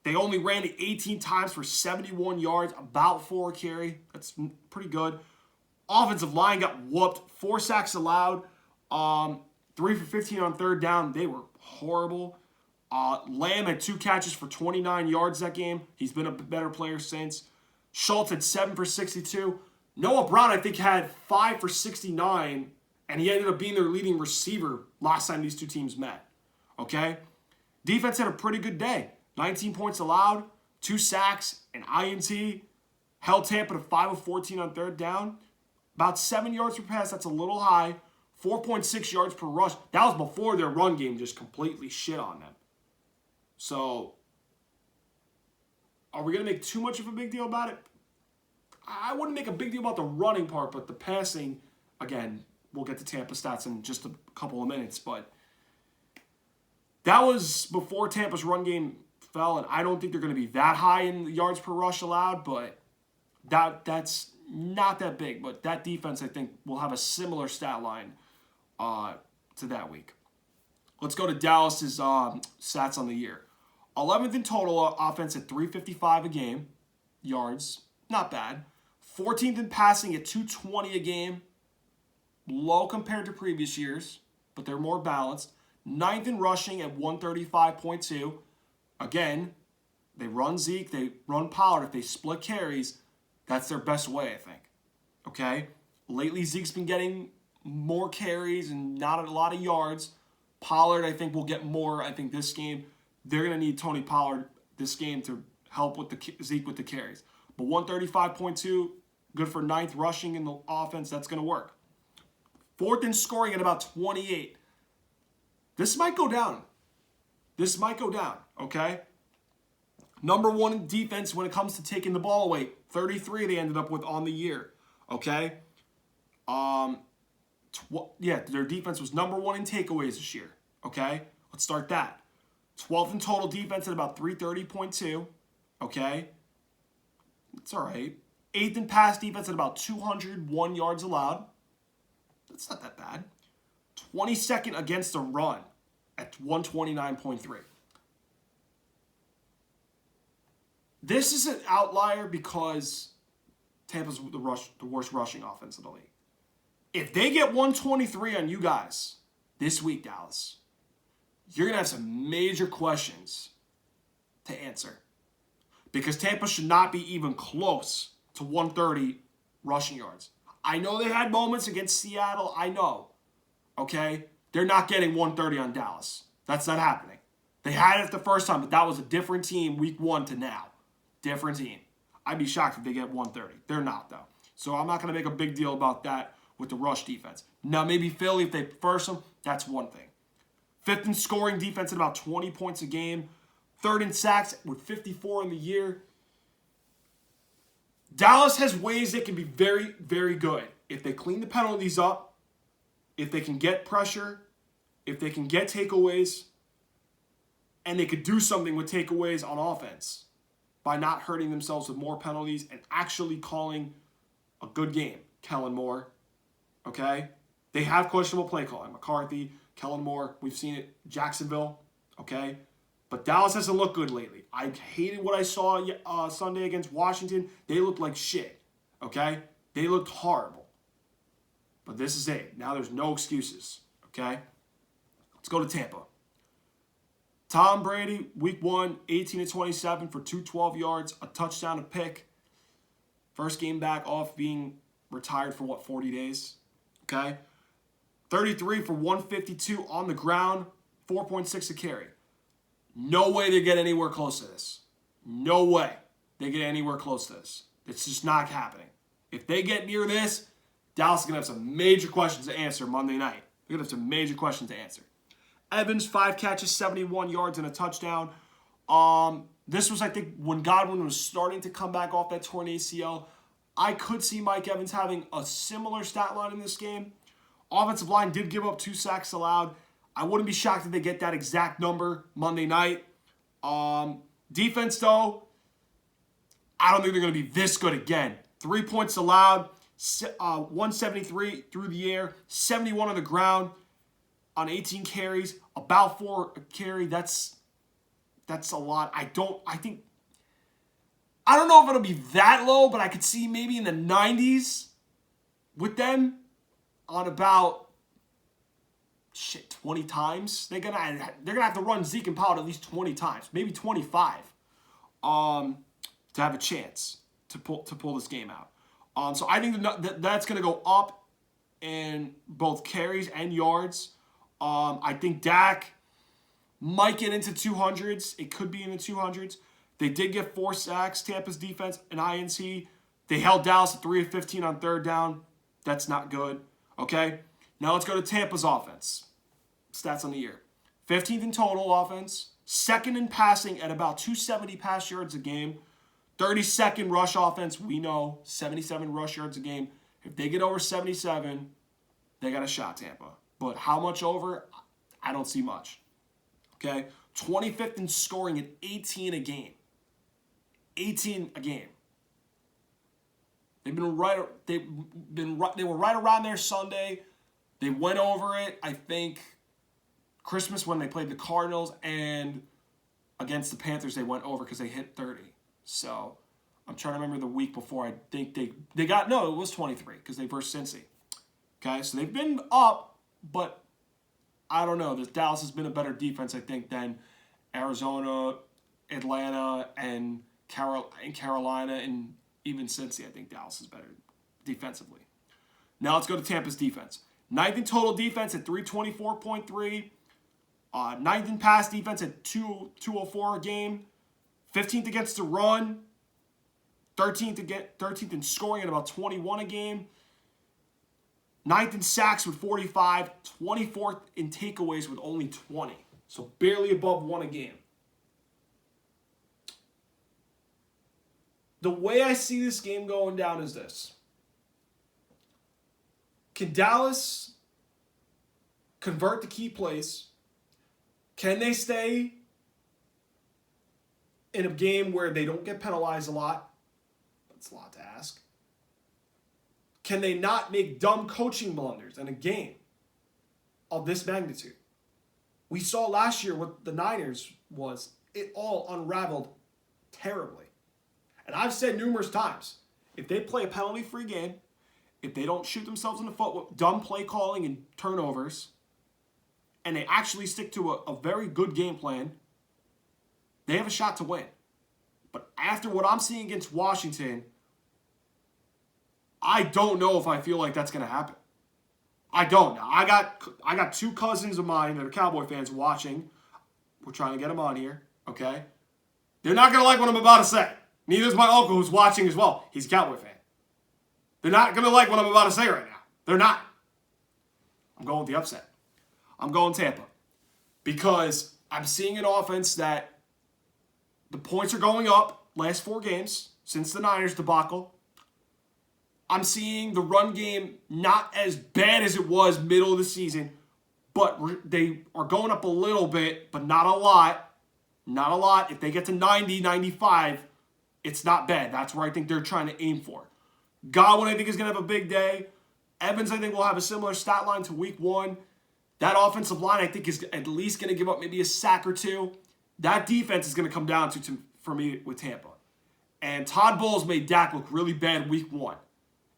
They only ran it 18 times for 71 yards, about 4 carry. That's pretty good. Offensive line got whooped. 4 sacks allowed. 3 for 15 on third down. They were horrible. Lamb had 2 catches for 29 yards that game. He's been a better player since. Schultz had 7 for 62. Noah Brown, I think, had 5 for 69, and he ended up being their leading receiver last time these two teams met. Okay? Defense had a pretty good day. 19 points allowed, 2 sacks, an INT. Held Tampa to 5 of 14 on third down. About 7 yards per pass. That's a little high. 4.6 yards per rush. That was before their run game just completely shit on them. So, are we going to make too much of a big deal about it? I wouldn't make a big deal about the running part, but the passing, again, we'll get to Tampa stats in just a couple of minutes, but that was before Tampa's run game fell, and I don't think they're going to be that high in the yards per rush allowed, but that's not that big. But that defense, I think, will have a similar stat line to that week. Let's go to Dallas's stats on the year. 11th in total offense at 355 a game, yards, not bad. 14th in passing at 220 a game, low compared to previous years, but they're more balanced. 9th in rushing at 135.2. Again, they run Zeke, they run Pollard. If they split carries, that's their best way, I think. Okay? Lately, Zeke's been getting more carries and not a lot of yards. Pollard, I think, will get more. I think this game, they're going to need Tony Pollard this game to help with Zeke with the carries. But 135.2, good for 9th rushing in the offense. That's going to work. 4th in scoring at about 28. This might go down. Okay? Number 1 in defense when it comes to taking the ball away. 33 they ended up with on the year. Okay? Their defense was number 1 in takeaways this year. Okay? Let's start that. 12th in total defense at about 330.2. Okay? It's all right. 8th in pass defense at about 201 yards allowed. That's not that bad. 22nd against the run at 129.3. This is an outlier because Tampa's the worst rushing offense in the league. If they get 123 on you guys this week, Dallas, you're going to have some major questions to answer. Because Tampa should not be even close to 130 rushing yards. I know they had moments against Seattle. I know. Okay? They're not getting 130 on Dallas. That's not happening. They had it the first time, but that was a different team week 1 to now. Different team. I'd be shocked if they get 130. They're not, though. So I'm not going to make a big deal about that with the rush defense. Now, maybe Philly, if they first them, that's one thing. 5th in scoring defense at about 20 points a game. 3rd in sacks with 54 in the year. Dallas has ways they can be very, very good. If they clean the penalties up, if they can get pressure, if they can get takeaways, and they could do something with takeaways on offense by not hurting themselves with more penalties and actually calling a good game. Kellen Moore, okay? They have questionable play calling. McCarthy, Kellen Moore, we've seen it. Jacksonville, okay? But Dallas hasn't looked good lately. I hated what I saw Sunday against Washington. They looked like shit, okay? They looked horrible. But this is it. Now there's no excuses, okay? Let's go to Tampa. Tom Brady, week 1, 18-27 for 212 yards, a touchdown, a pick. First game back off being retired for 40 days? Okay. 33 for 152 on the ground, 4.6 a carry. No way they get anywhere close to this. No way they get anywhere close to this. It's just not happening. If they get near this, Dallas is going to have some major questions to answer Monday night. They're going to have some major questions to answer. Evans, 5 catches, 71 yards, and a touchdown. This was, I think, when Godwin was starting to come back off that torn ACL. I could see Mike Evans having a similar stat line in this game. Offensive line did give up 2 sacks allowed. I wouldn't be shocked if they get that exact number Monday night. Defense, though, I don't think they're going to be this good again. 3 points allowed, 173 through the air, 71 on the ground on 18 carries, about 4 a carry. That's a lot. I don't know if it'll be that low, but I could see maybe in the 90s with them on about 20 times. They're gonna have to run Zeke and Pollard at least 20 times, maybe 25, to have a chance to pull this game out. So I think that's gonna go up in both carries and yards. I think Dak might get into 200s. It could be in the 200s. They did get 4 sacks. Tampa's defense, an INT. They held Dallas at 3 of 15 on third down. That's not good. Okay? Now let's go to Tampa's offense. Stats on the year. 15th in total offense. 2nd in passing at about 270 pass yards a game. 32nd rush offense. We know 77 rush yards a game. If they get over 77, they got a shot, Tampa. But how much over? I don't see much. Okay? 25th in scoring at 18 a game. 18 a game. They were right around there Sunday. They went over it, I think, Christmas when they played the Cardinals, and against the Panthers they went over because they hit 30. So I'm trying to remember the week before. I think they got, no, it was 23 because they versed Cincy. Okay, so they've been up, but I don't know. Dallas has been a better defense, I think, than Arizona, Atlanta, and Carolina, and even Cincy. I think Dallas is better defensively. Now let's go to Tampa's defense. 9th in total defense at 324.3. 9th in pass defense at 204 a game. 15th against the run. 13th in scoring at about 21 a game. 9th in sacks with 45. 24th in takeaways with only 20. So barely above 1 a game. The way I see this game going down is this. Can Dallas convert the key plays? Can they stay in a game where they don't get penalized a lot? That's a lot to ask. Can they not make dumb coaching blunders in a game of this magnitude? We saw last year what the Niners was. It all unraveled terribly. And I've said numerous times, if they play a penalty-free game, if they don't shoot themselves in the foot with dumb play calling and turnovers, and they actually stick to a very good game plan, they have a shot to win. But after what I'm seeing against Washington, I don't know if I feel like that's going to happen. I don't. Now, I got 2 cousins of mine that are Cowboy fans watching. We're trying to get them on here, okay? They're not going to like what I'm about to say. Neither is my uncle who's watching as well. He's a Cowboy fan. They're not going to like what I'm about to say right now. They're not. I'm going with the upset. I'm going Tampa. Because I'm seeing an offense that the points are going up last 4 games since the Niners debacle. I'm seeing the run game not as bad as it was middle of the season, but they are going up a little bit, but not a lot. Not a lot. If they get to 90, 95, it's not bad. That's where I think they're trying to aim for. Godwin, I think, is going to have a big day. Evans, I think, will have a similar stat line to week 1. That offensive line, I think, is at least going to give up maybe a sack or 2. That defense is going to come down to for me with Tampa. And Todd Bowles made Dak look really bad week 1.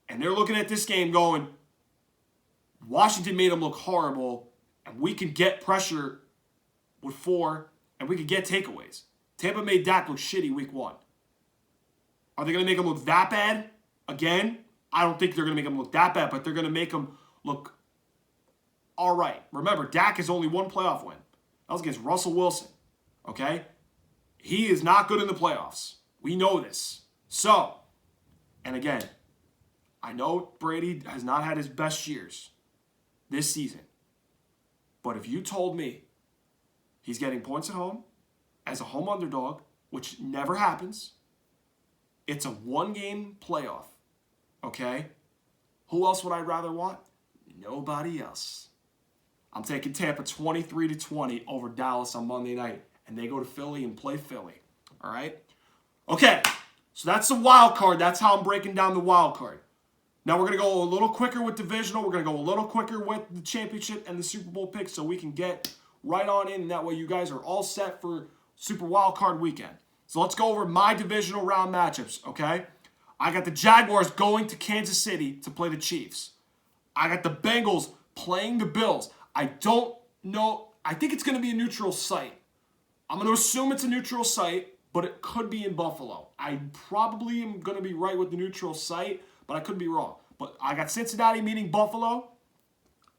And they're looking at this game going, Washington made him look horrible, and we can get pressure with 4, and we can get takeaways. Tampa made Dak look shitty week 1. Are they going to make him look that bad Again, I don't think they're going to make them look that bad, but they're going to make them look all right. Remember, Dak has only one playoff win. That was against Russell Wilson. Okay? He is not good in the playoffs. We know this. So, and again, I know Brady has not had his best years this season. But if you told me he's getting points at home as a home underdog, which never happens, it's a one-game playoff. Okay? Who else would I rather want? Nobody else. I'm taking Tampa 23-20 over Dallas on Monday night. And they go to Philly and play Philly. All right? Okay. So that's the wild card. That's how I'm breaking down the wild card. Now we're going to go a little quicker with divisional. We're going to go a little quicker with the championship and the Super Bowl picks so we can get right on in. And that way you guys are all set for Super Wild Card weekend. So let's go over my divisional round matchups, okay? I got the Jaguars going to Kansas City to play the Chiefs. I got the Bengals playing the Bills. I don't know. I think it's going to be a neutral site. I'm going to assume it's a neutral site, but it could be in Buffalo. I probably am going to be right with the neutral site, but I could be wrong. But I got Cincinnati meeting Buffalo.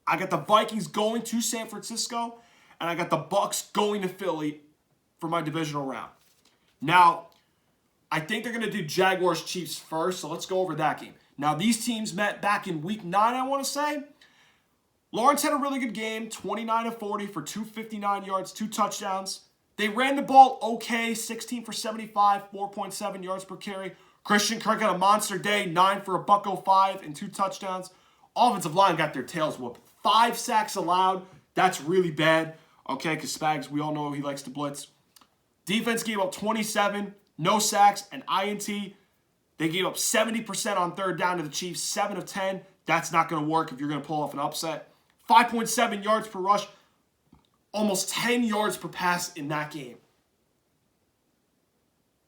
I got the Vikings going to San Francisco. And I got the Bucs going to Philly for my divisional round. Now, I think they're going to do Jaguars-Chiefs first, so let's go over that game. Now, these teams met back in Week 9, I want to say. Lawrence had a really good game, 29-40 for 259 yards, 2 touchdowns. They ran the ball okay, 16 for 75, 4.7 yards per carry. Christian Kirk had a monster day, 9 for $105 and 2 touchdowns. Offensive line got their tails whooped. 5 sacks allowed. That's really bad, okay, because Spags, we all know he likes to blitz. Defense gave up 27, no sacks, and INT. They gave up 70% on third down to the Chiefs, 7 of 10. That's not going to work if you're going to pull off an upset. 5.7 yards per rush, almost 10 yards per pass in that game.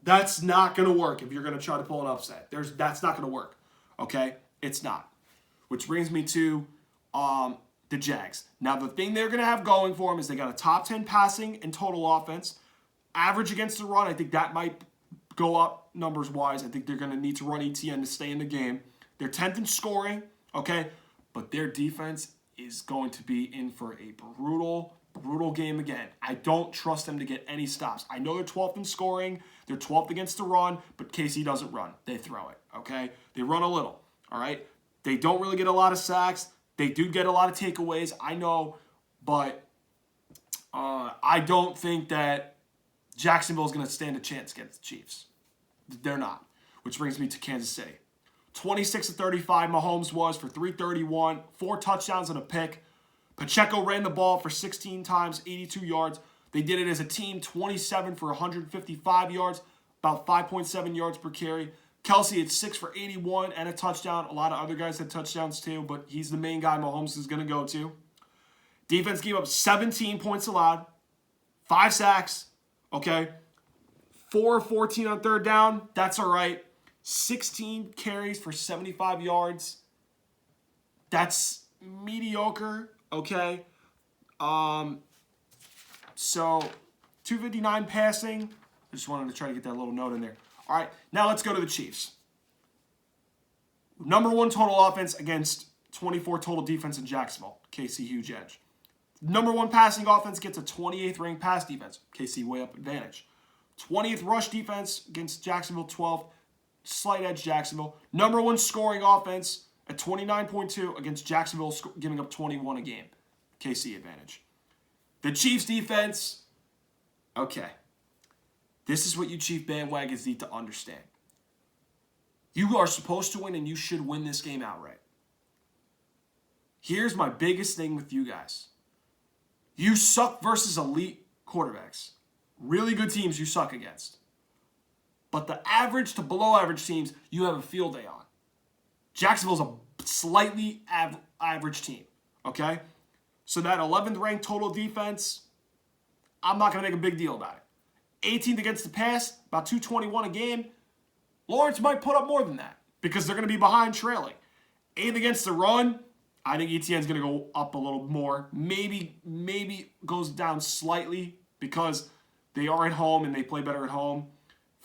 That's not going to work if you're going to try to pull an upset. That's not going to work, okay? It's not. Which brings me to the Jags. Now, the thing they're going to have going for them is they got a top 10 passing and total offense. Average against the run, I think that might go up numbers-wise. I think they're going to need to run ETN to stay in the game. They're 10th in scoring, okay? But their defense is going to be in for a brutal game again. I don't trust them to get any stops. I know they're 12th in scoring. They're 12th against the run, but KC doesn't run. They throw it, okay? They run a little, all right? They don't really get a lot of sacks. They do get a lot of takeaways, I know, but I don't think that Jacksonville is going to stand a chance against the Chiefs. They're not, which brings me to Kansas City. 26-35 Mahomes was for 331, 4 touchdowns and a pick. Pacheco ran the ball for 16 times, 82 yards. They did it as a team, 27 for 155 yards, about 5.7 yards per carry. Kelsey had 6 for 81 and a touchdown. A lot of other guys had touchdowns too, but he's the main guy Mahomes is going to go to. Defense gave up 17 points allowed, 5 sacks, okay? 4 of 14 on third down, that's all right. 16 carries for 75 yards. That's mediocre, okay? So 259 passing. I just wanted to try to get that little note in there. All right, now let's go to the Chiefs. Number 1 total offense against 24 total defense in Jacksonville. KC huge edge. Number 1 passing offense gets a 28th ranked pass defense. KC way up advantage. 20th rush defense against Jacksonville, 12th. Slight edge Jacksonville. Number 1 scoring offense at 29.2 against Jacksonville, giving up 21 a game. KC advantage. The Chiefs defense, okay. This is what you Chief bandwagons need to understand. You are supposed to win, and you should win this game outright. Here's my biggest thing with you guys. You suck versus elite quarterbacks. Really good teams you suck against. But the average to below average teams, you have a field day on. Jacksonville's a slightly average team, okay? So that 11th ranked total defense, I'm not going to make a big deal about it. 18th against the pass, about 221 a game. Lawrence might put up more than that because they're going to be behind trailing. 8th against the run, I think ETN's going to go up a little more. Maybe goes down slightly because they are at home and they play better at home.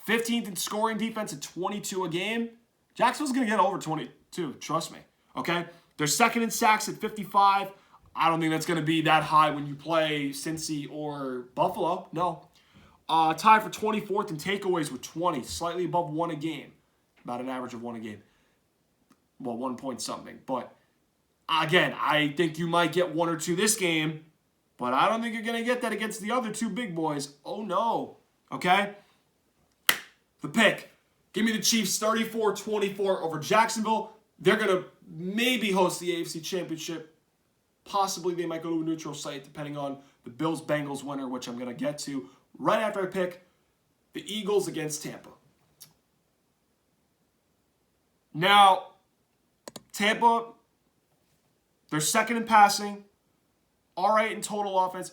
15th in scoring defense at 22 a game. Jacksonville's going to get over 22, trust me, okay? They're second in sacks at 55. I don't think that's going to be that high when you play Cincy or Buffalo. No. Tied for 24th in takeaways with 20, slightly above 1 a game. About an average of 1 a game. Well, 1 point something. But, again, I think you might get 1 or 2 this game, but I don't think you're going to get that against the other 2 big boys. Oh, no. Okay? The pick. Give me the Chiefs 34-24 over Jacksonville. They're going to maybe host the AFC Championship. Possibly they might go to a neutral site depending on the Bills-Bengals winner, which I'm going to get to right after I pick the Eagles against Tampa. Now, Tampa, they're second in passing. All right in total offense.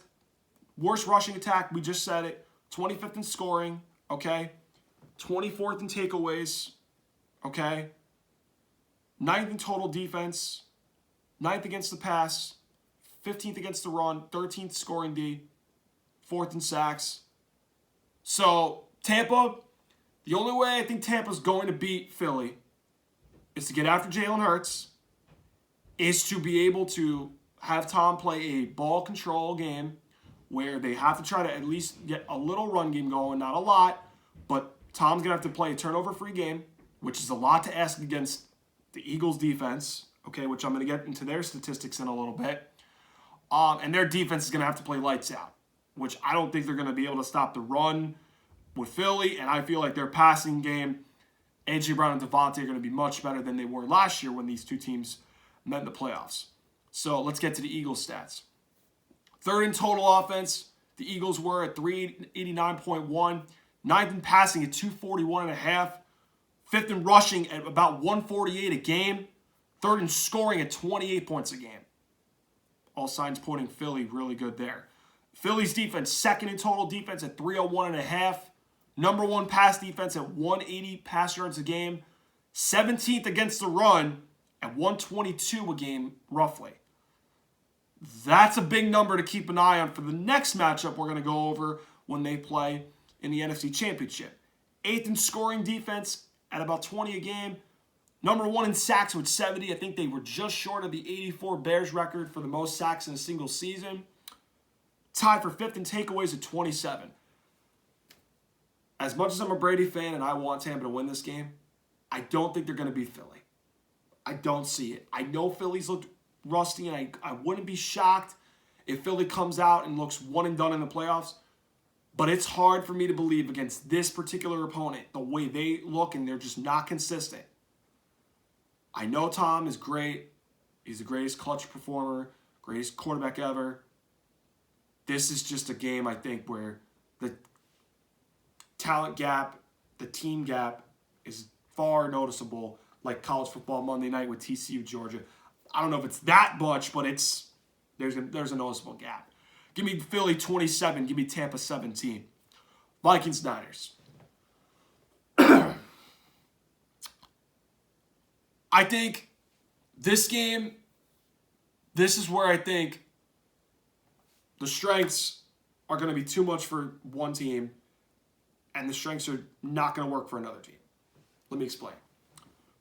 Worst rushing attack, we just said it. 25th in scoring, okay? 24th in takeaways, okay? 9th in total defense. 9th against the pass. 15th against the run. 13th scoring D. 4th in sacks. So, Tampa, the only way I think Tampa's going to beat Philly is to get after Jalen Hurts, is to be able to have Tom play a ball control game where they have to try to at least get a little run game going, not a lot, but Tom's going to have to play a turnover-free game, which is a lot to ask against the Eagles' defense, okay, which I'm going to get into their statistics in a little bit. And their defense is going to have to play lights out, which I don't think they're going to be able to stop the run with Philly, and I feel like their passing game, A.J. Brown and Devontae, are going to be much better than they were last year when these 2 teams met in the playoffs. So let's get to the Eagles stats. 3rd in total offense, the Eagles were at 389.1. 9th in passing at 241.5. 5th in rushing at about 148 a game. 3rd in scoring at 28 points a game. All signs pointing Philly really good there. Philly's defense, 2nd in total defense at 301.5. Number 1 pass defense at 180 pass yards a game. 17th against the run at 122 a game, roughly. That's a big number to keep an eye on for the next matchup we're going to go over when they play in the NFC Championship. 8th in scoring defense at about 20 a game. Number 1 in sacks with 70. I think they were just short of the 84 Bears record for the most sacks in a single season. Tied for 5th in takeaways at 27. As much as I'm a Brady fan and I want Tampa to win this game, I don't think they're going to beat Philly. I don't see it. I know Philly's looked rusty, and I wouldn't be shocked if Philly comes out and looks one and done in the playoffs. But it's hard for me to believe against this particular opponent, the way they look, and they're just not consistent. I know Tom is great. He's the greatest clutch performer, greatest quarterback ever. This is just a game, I think, where the talent gap, the team gap is far noticeable, like college football Monday night with TCU Georgia. I don't know if it's that much, but there's a noticeable gap. Give me Philly 27. Give me Tampa 17. Vikings Niners. I think this game, this is where I think the strengths are going to be too much for one team, and the strengths are not going to work for another team. Let me explain.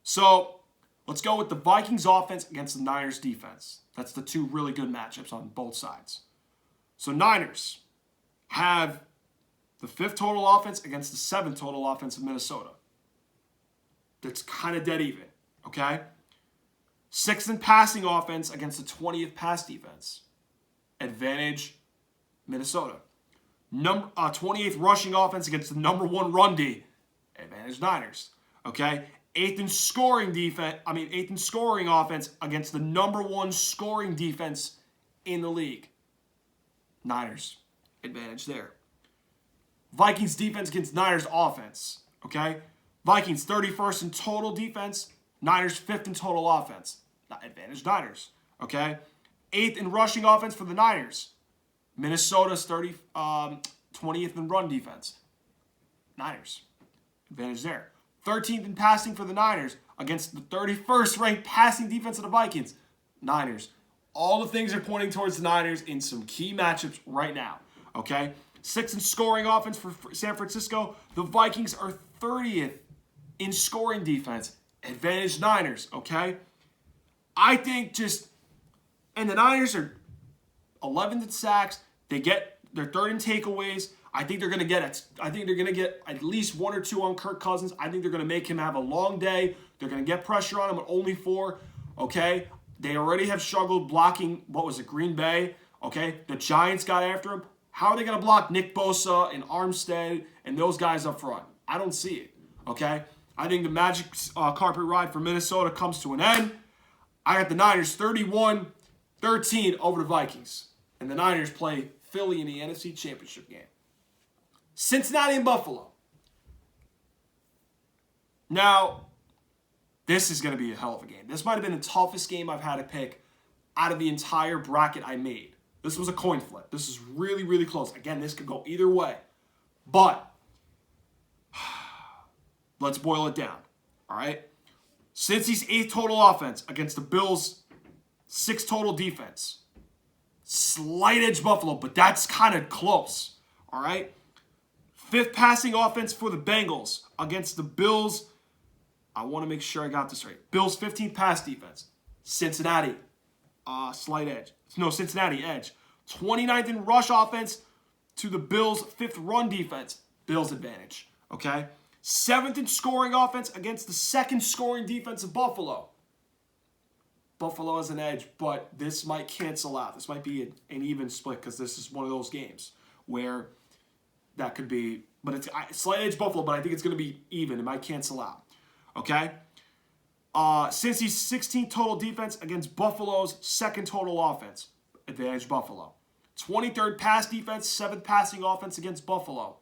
So, let's go with the Vikings offense against the Niners defense. That's the 2 really good matchups on both sides. So, Niners have the 5th total offense against the 7th total offense of Minnesota. That's kind of dead even, okay? 6th in passing offense against the 20th pass defense. Advantage Minnesota. 28th rushing offense against the number 1 run D. Advantage Niners. Okay? 8th in scoring offense against the number 1 scoring defense in the league. Niners. Advantage there. Vikings defense against Niners offense. Okay? Vikings 31st in total defense. Niners 5th in total offense. Advantage Niners. Okay? 8th in rushing offense for the Niners. Minnesota's 20th in run defense. Niners. Advantage there. 13th in passing for the Niners against the 31st ranked passing defense of the Vikings. Niners. All the things are pointing towards the Niners in some key matchups right now. Okay? 6th in scoring offense for San Francisco. The Vikings are 30th in scoring defense. Advantage Niners, okay? I think and the Niners are 11th in sacks. They're third in takeaways. I think they're going to get at least 1 or 2 on Kirk Cousins. I think they're going to make him have a long day. They're going to get pressure on him at only 4, okay? They already have struggled blocking, Green Bay, okay? The Giants got after him. How are they going to block Nick Bosa and Armstead and those guys up front? I don't see it, okay? I think the magic carpet ride for Minnesota comes to an end. I got the Niners 31-13 over the Vikings. And the Niners play Philly in the NFC Championship game. Cincinnati and Buffalo. Now, this is going to be a hell of a game. This might have been the toughest game I've had to pick out of the entire bracket I made. This was a coin flip. This is really, really close. Again, this could go either way. But let's boil it down. All right? Cincy's 8th total offense against the Bills' 6th total defense. Slight edge Buffalo, but that's kind of close. All right? 5th passing offense for the Bengals against the Bills. I want to make sure I got this right. Bills 15th pass defense. Cincinnati, slight edge. No, Cincinnati edge. 29th in rush offense to the Bills 5th run defense. Bills advantage. Okay? 7th in scoring offense against the 2nd scoring defense of Buffalo. Buffalo has an edge, but this might cancel out. This might be an even split because this is one of those games where that could be, but it's slight edge Buffalo, but I think it's going to be even. It might cancel out. Okay? Cincy's 16th total defense against Buffalo's 2nd total offense. Advantage Buffalo. 23rd pass defense, 7th passing offense against Buffalo.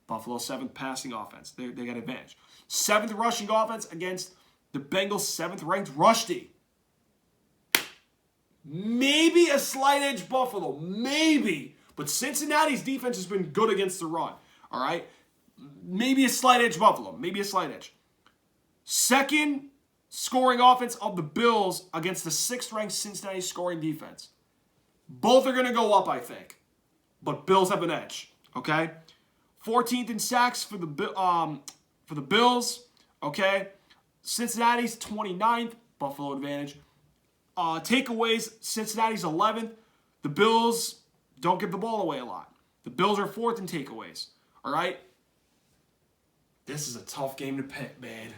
Buffalo 7th passing offense. They got advantage. 7th rushing offense against the Bengals 7th ranked rush D. Maybe a slight edge Buffalo. Maybe. But Cincinnati's defense has been good against the run. All right? Maybe a slight edge Buffalo. Maybe a slight edge. 2nd scoring offense of the Bills against the 6th ranked Cincinnati scoring defense. Both are going to go up, I think. But Bills have an edge. Okay? 14th in sacks for the Bills. Okay? Cincinnati's 29th. Buffalo advantage. Takeaways, Cincinnati's 11th. The Bills don't give the ball away a lot. The Bills are 4th in takeaways. All right? This is a tough game to pick, man.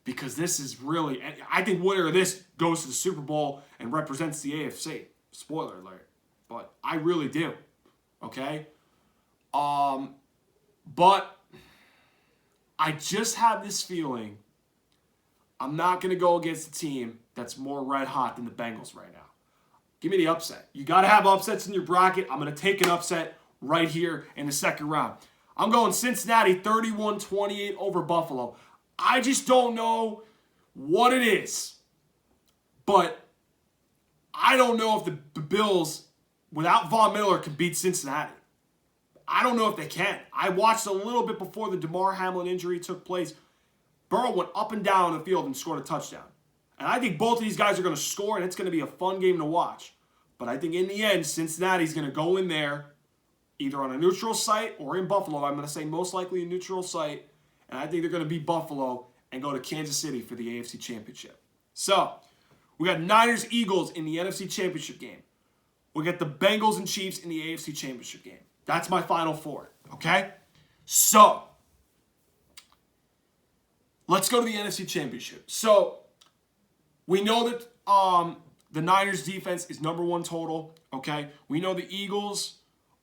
Because this is really, I think winner of this goes to the Super Bowl and represents the AFC. Spoiler alert. But I really do. Okay? But I just have this feeling I'm not going to go against a team that's more red hot than the Bengals right now. Give me the upset. You got to have upsets in your bracket. I'm going to take an upset right here in the 2nd round. I'm going Cincinnati 31-28 over Buffalo. I just don't know what it is. But I don't know if the Bills, without Von Miller, can beat Cincinnati. I don't know if they can. I watched a little bit before the DeMar Hamlin injury took place. Burrow went up and down the field and scored a touchdown. And I think both of these guys are going to score, and it's going to be a fun game to watch. But I think in the end, Cincinnati's going to go in there, either on a neutral site or in Buffalo. I'm going to say most likely a neutral site. And I think they're going to beat Buffalo and go to Kansas City for the AFC Championship. So, we got Niners-Eagles in the NFC Championship game. We got the Bengals and Chiefs in the AFC Championship game. That's my final 4, okay? So, let's go to the NFC Championship. So, we know that the Niners defense is number 1 total, okay? We know the Eagles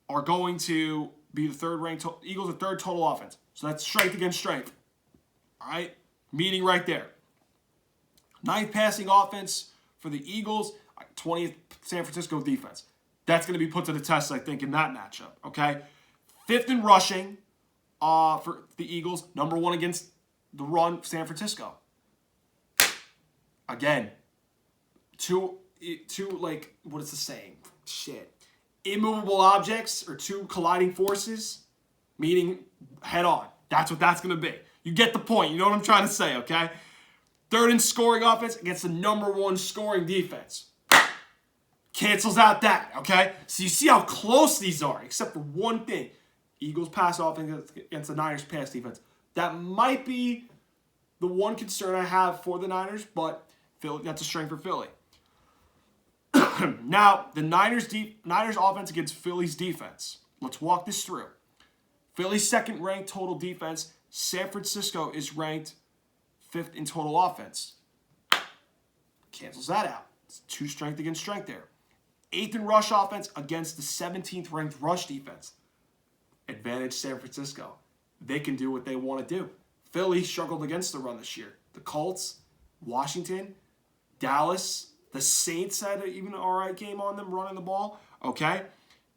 are going to be the 3rd ranked. Eagles are 3rd total offense. So that's strength against strength. All right? Meeting right there. 9th passing offense for the Eagles. 20th San Francisco defense. That's going to be put to the test, I think, in that matchup, okay? 5th in rushing for the Eagles. Number 1 against the run, San Francisco. Again, two like, what is the saying? Shit. Immovable objects or 2 colliding forces, meaning head on. That's what that's going to be. You get the point. You know what I'm trying to say, okay? 3rd in scoring offense against the number 1 scoring defense. Cancels out that, okay? So you see how close these are, except for one thing. Eagles pass offense against the Niners pass defense. That might be the one concern I have for the Niners, but Philly, that's a strength for Philly. Now, the Niners offense against Philly's defense. Let's walk this through. Philly's second-ranked total defense. San Francisco is ranked 5th in total offense. Cancels that out. It's 2 strength against strength there. 8th in rush offense against the 17th ranked rush defense. Advantage San Francisco. They can do what they want to do. Philly struggled against the run this year. The Colts, Washington, Dallas, the Saints had even an all right game on them running the ball. Okay.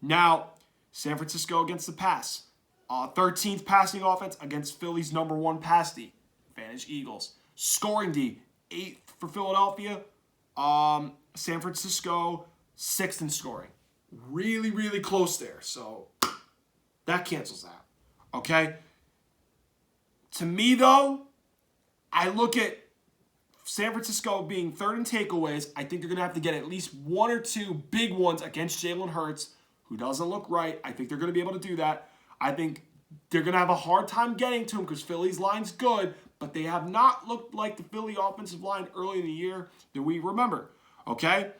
Now, San Francisco against the pass. 13th passing offense against Philly's number 1 pass D. Advantage Eagles. Scoring D, 8th for Philadelphia. San Francisco, 6th in scoring. Really, really close there. So that cancels out. Okay. To me, though, I look at San Francisco being 3rd in takeaways. I think they're going to have to get at least 1 or 2 big ones against Jalen Hurts, who doesn't look right. I think they're going to be able to do that. I think they're going to have a hard time getting to him because Philly's line's good, but they have not looked like the Philly offensive line early in the year that we remember. Okay?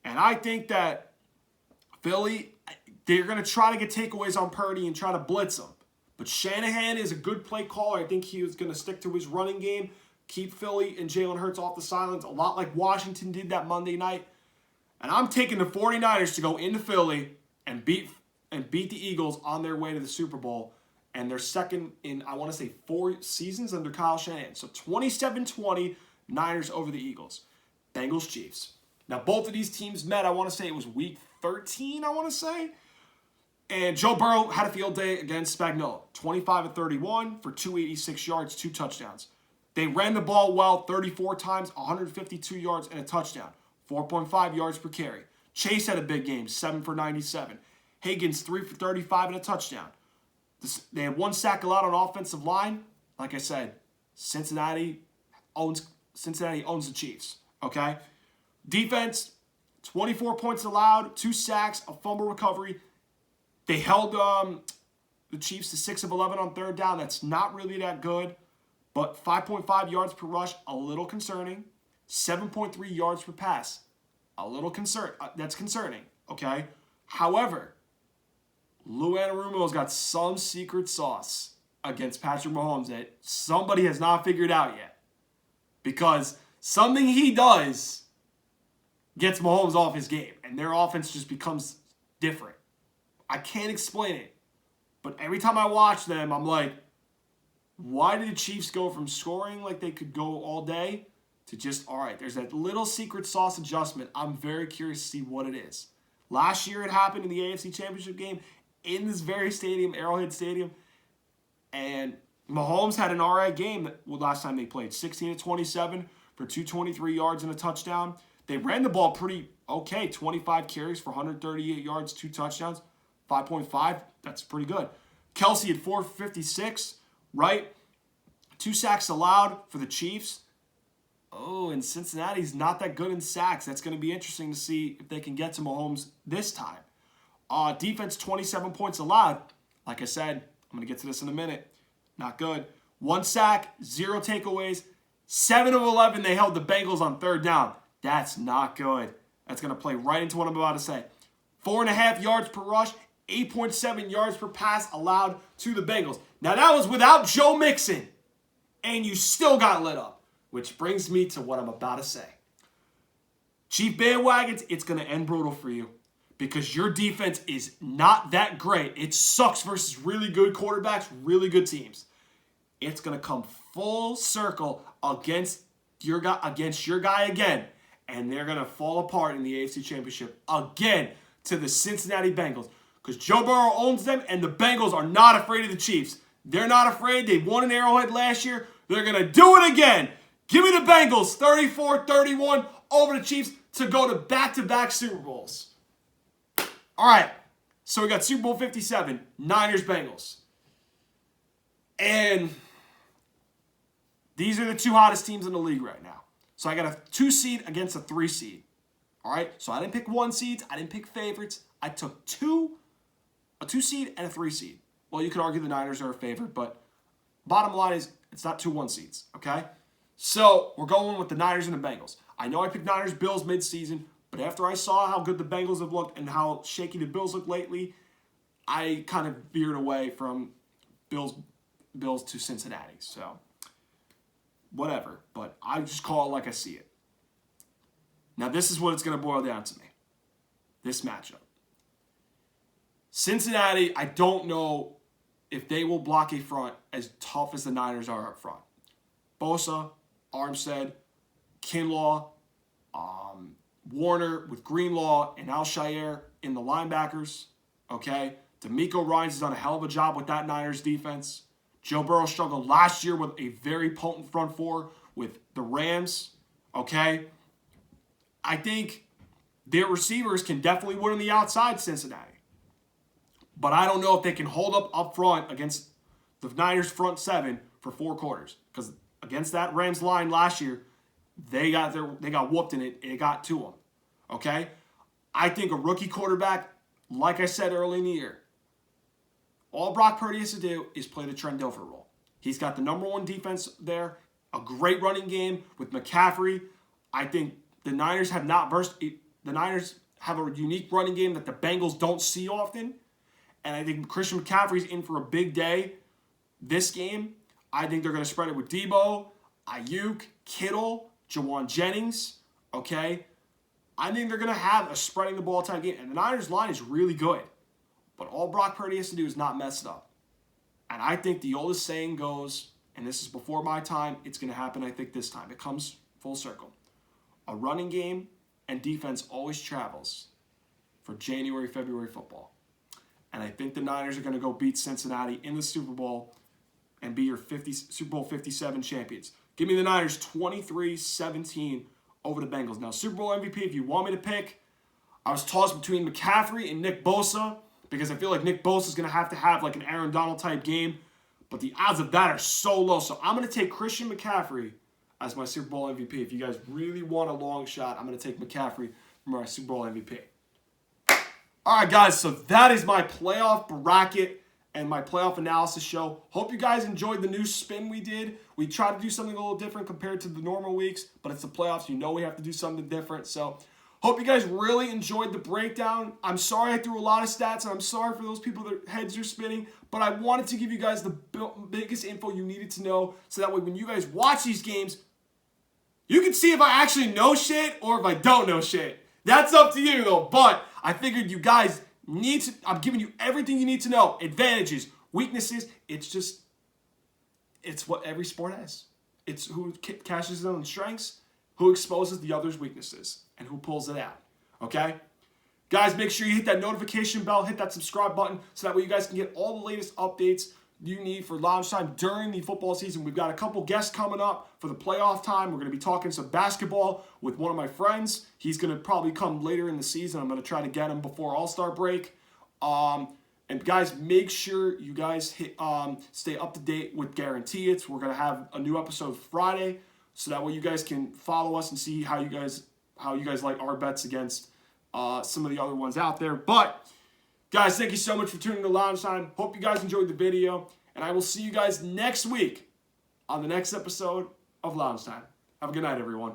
And I think that Philly, they're going to try to get takeaways on Purdy and try to blitz him. But Shanahan is a good play caller. I think he was going to stick to his running game, keep Philly and Jalen Hurts off the sidelines, a lot like Washington did that Monday night. And I'm taking the 49ers to go into Philly and beat the Eagles on their way to the Super Bowl. And they're second in, I want to say, 4 seasons under Kyle Shanahan. So 27-20, Niners over the Eagles. Bengals, Chiefs. Now, both of these teams met, I want to say it was week 13, I want to say. And Joe Burrow had a field day against Spagnuolo. 25-31 for 286 yards, 2 touchdowns. They ran the ball well 34 times, 152 yards, and a touchdown. 4.5 yards per carry. Chase had a big game, 7 for 97. Higgins, 3 for 35 and a touchdown. They had 1 sack allowed on offensive line. Like I said, Cincinnati owns the Chiefs. Okay? Defense, 24 points allowed, 2 sacks, a fumble recovery. They held the Chiefs to 6 of 11 on 3rd down. That's not really that good. But 5.5 yards per rush, a little concerning. 7.3 yards per pass, a little that's concerning, okay? However, Lou Anarumo's got some secret sauce against Patrick Mahomes that somebody has not figured out yet. Because something he does gets Mahomes off his game, and their offense just becomes different. I can't explain it, but every time I watch them, I'm like, why did the Chiefs go from scoring like they could go all day to just, all right, there's that little secret sauce adjustment. I'm very curious to see what it is. Last year it happened in the AFC Championship game in this very stadium, Arrowhead Stadium, and Mahomes had an all right game last time they played. 16-27 for 223 yards and a touchdown. They ran the ball pretty okay, 25 carries for 138 yards, 2 touchdowns, 5.5. That's pretty good. Kelsey had 4 for 56, right? 2 sacks allowed for the Chiefs. Oh, and Cincinnati's not that good in sacks. That's going to be interesting to see if they can get to Mahomes this time. Defense, 27 points allowed. Like I said, I'm going to get to this in a minute. Not good. 1 sack, 0 takeaways. 7 of 11, they held the Bengals on 3rd down. That's not good. That's going to play right into what I'm about to say. 4.5 yards per rush, 8.7 yards per pass allowed to the Bengals. Now, that was without Joe Mixon, and you still got lit up, which brings me to what I'm about to say. Chief bandwagons, it's going to end brutal for you because your defense is not that great. It sucks versus really good quarterbacks, really good teams. It's going to come full circle against your guy again, and they're going to fall apart in the AFC Championship again to the Cincinnati Bengals because Joe Burrow owns them, and the Bengals are not afraid of the Chiefs. They're not afraid. They won an Arrowhead last year. They're going to do it again. Give me the Bengals, 34-31 over the Chiefs to go to back-to-back Super Bowls. All right, so we got Super Bowl 57, Niners-Bengals. And these are the 2 hottest teams in the league right now. So I got a 2 seed against a 3 seed. All right, so I didn't pick 1 seeds. I didn't pick favorites. I took a 2 seed and a 3 seed. Well, you could argue the Niners are a favorite, but bottom line is It's not 2 1 seeds, okay? So we're going with the Niners and the Bengals. I know I picked Niners Bills mid-season, but after I saw how good the Bengals have looked and how shaky the Bills look lately, I kind of veered away from Bills to Cincinnati. So whatever, but I just call it like I see it. Now this is what it's going to boil down to me. This matchup. Cincinnati, I don't know if they will block a front as tough as the Niners are up front. Bosa, Armstead, Kinlaw, Warner with Greenlaw and Alshire in the linebackers. Okay? D'Amico Ryans has done a hell of a job with that Niners defense. Joe Burrow struggled last year with a very potent front four with the Rams. Okay? I think their receivers can definitely win on the outside, Cincinnati. But I don't know if they can hold up front against the Niners front seven for 4 quarters. Because against that Rams line last year, they got whooped and it got to them. Okay? I think a rookie quarterback, like I said early in the year, all Brock Purdy has to do is play the Trent Dilfer role. He's got the number 1 defense there, a great running game with McCaffrey. I think the Niners have not burst. The Niners have a unique running game that the Bengals don't see often. And I think Christian McCaffrey's in for a big day this game. I think they're going to spread it with Debo, Ayuk, Kittle, Jawan Jennings. Okay? I think they're going to have a spreading the ball type game. And the Niners line is really good. But all Brock Purdy has to do is not mess it up. And I think the oldest saying goes, and this is before my time, it's going to happen, I think, this time. It comes full circle. A running game and defense always travels for January, February football. And I think the Niners are going to go beat Cincinnati in the Super Bowl and be your Super Bowl 57 champions. Give me the Niners 23-17 over the Bengals. Now, Super Bowl MVP, if you want me to pick, I was tossed between McCaffrey and Nick Bosa because I feel like Nick Bosa is going to have like an Aaron Donald type game. But the odds of that are so low. So I'm going to take Christian McCaffrey as my Super Bowl MVP. If you guys really want a long shot, I'm going to take McCaffrey for my Super Bowl MVP. All right, guys, so that is my playoff bracket and my playoff analysis show. Hope you guys enjoyed the new spin we did. We tried to do something a little different compared to the normal weeks, but it's the playoffs. You know we have to do something different. So hope you guys really enjoyed the breakdown. I'm sorry I threw a lot of stats, and I'm sorry for those people that heads are spinning, but I wanted to give you guys the biggest info you needed to know so that way when you guys watch these games, you can see if I actually know shit or if I don't know shit. That's up to you, though. But I figured you guys need to... I'm giving you everything you need to know. Advantages, weaknesses. It's what every sport has. It's who cashes in on strengths, who exposes the other's weaknesses, and who pulls it out. Okay? Guys, make sure you hit that notification bell, hit that subscribe button, so that way you guys can get all the latest updates you need for lounge time during the football season. We've got a couple guests coming up for the playoff time. We're going to be talking some basketball with one of my friends. He's going to probably come later in the season. I'm going to try to get him before All-Star break. And guys, make sure you guys stay up to date with Guarantee It's. We're going to have a new episode Friday, so that way you guys can follow us and see how you guys like our bets against some of the other ones out there. But guys, thank you so much for tuning to Lounge Time. Hope you guys enjoyed the video. And I will see you guys next week on the next episode of Lounge Time. Have a good night, everyone.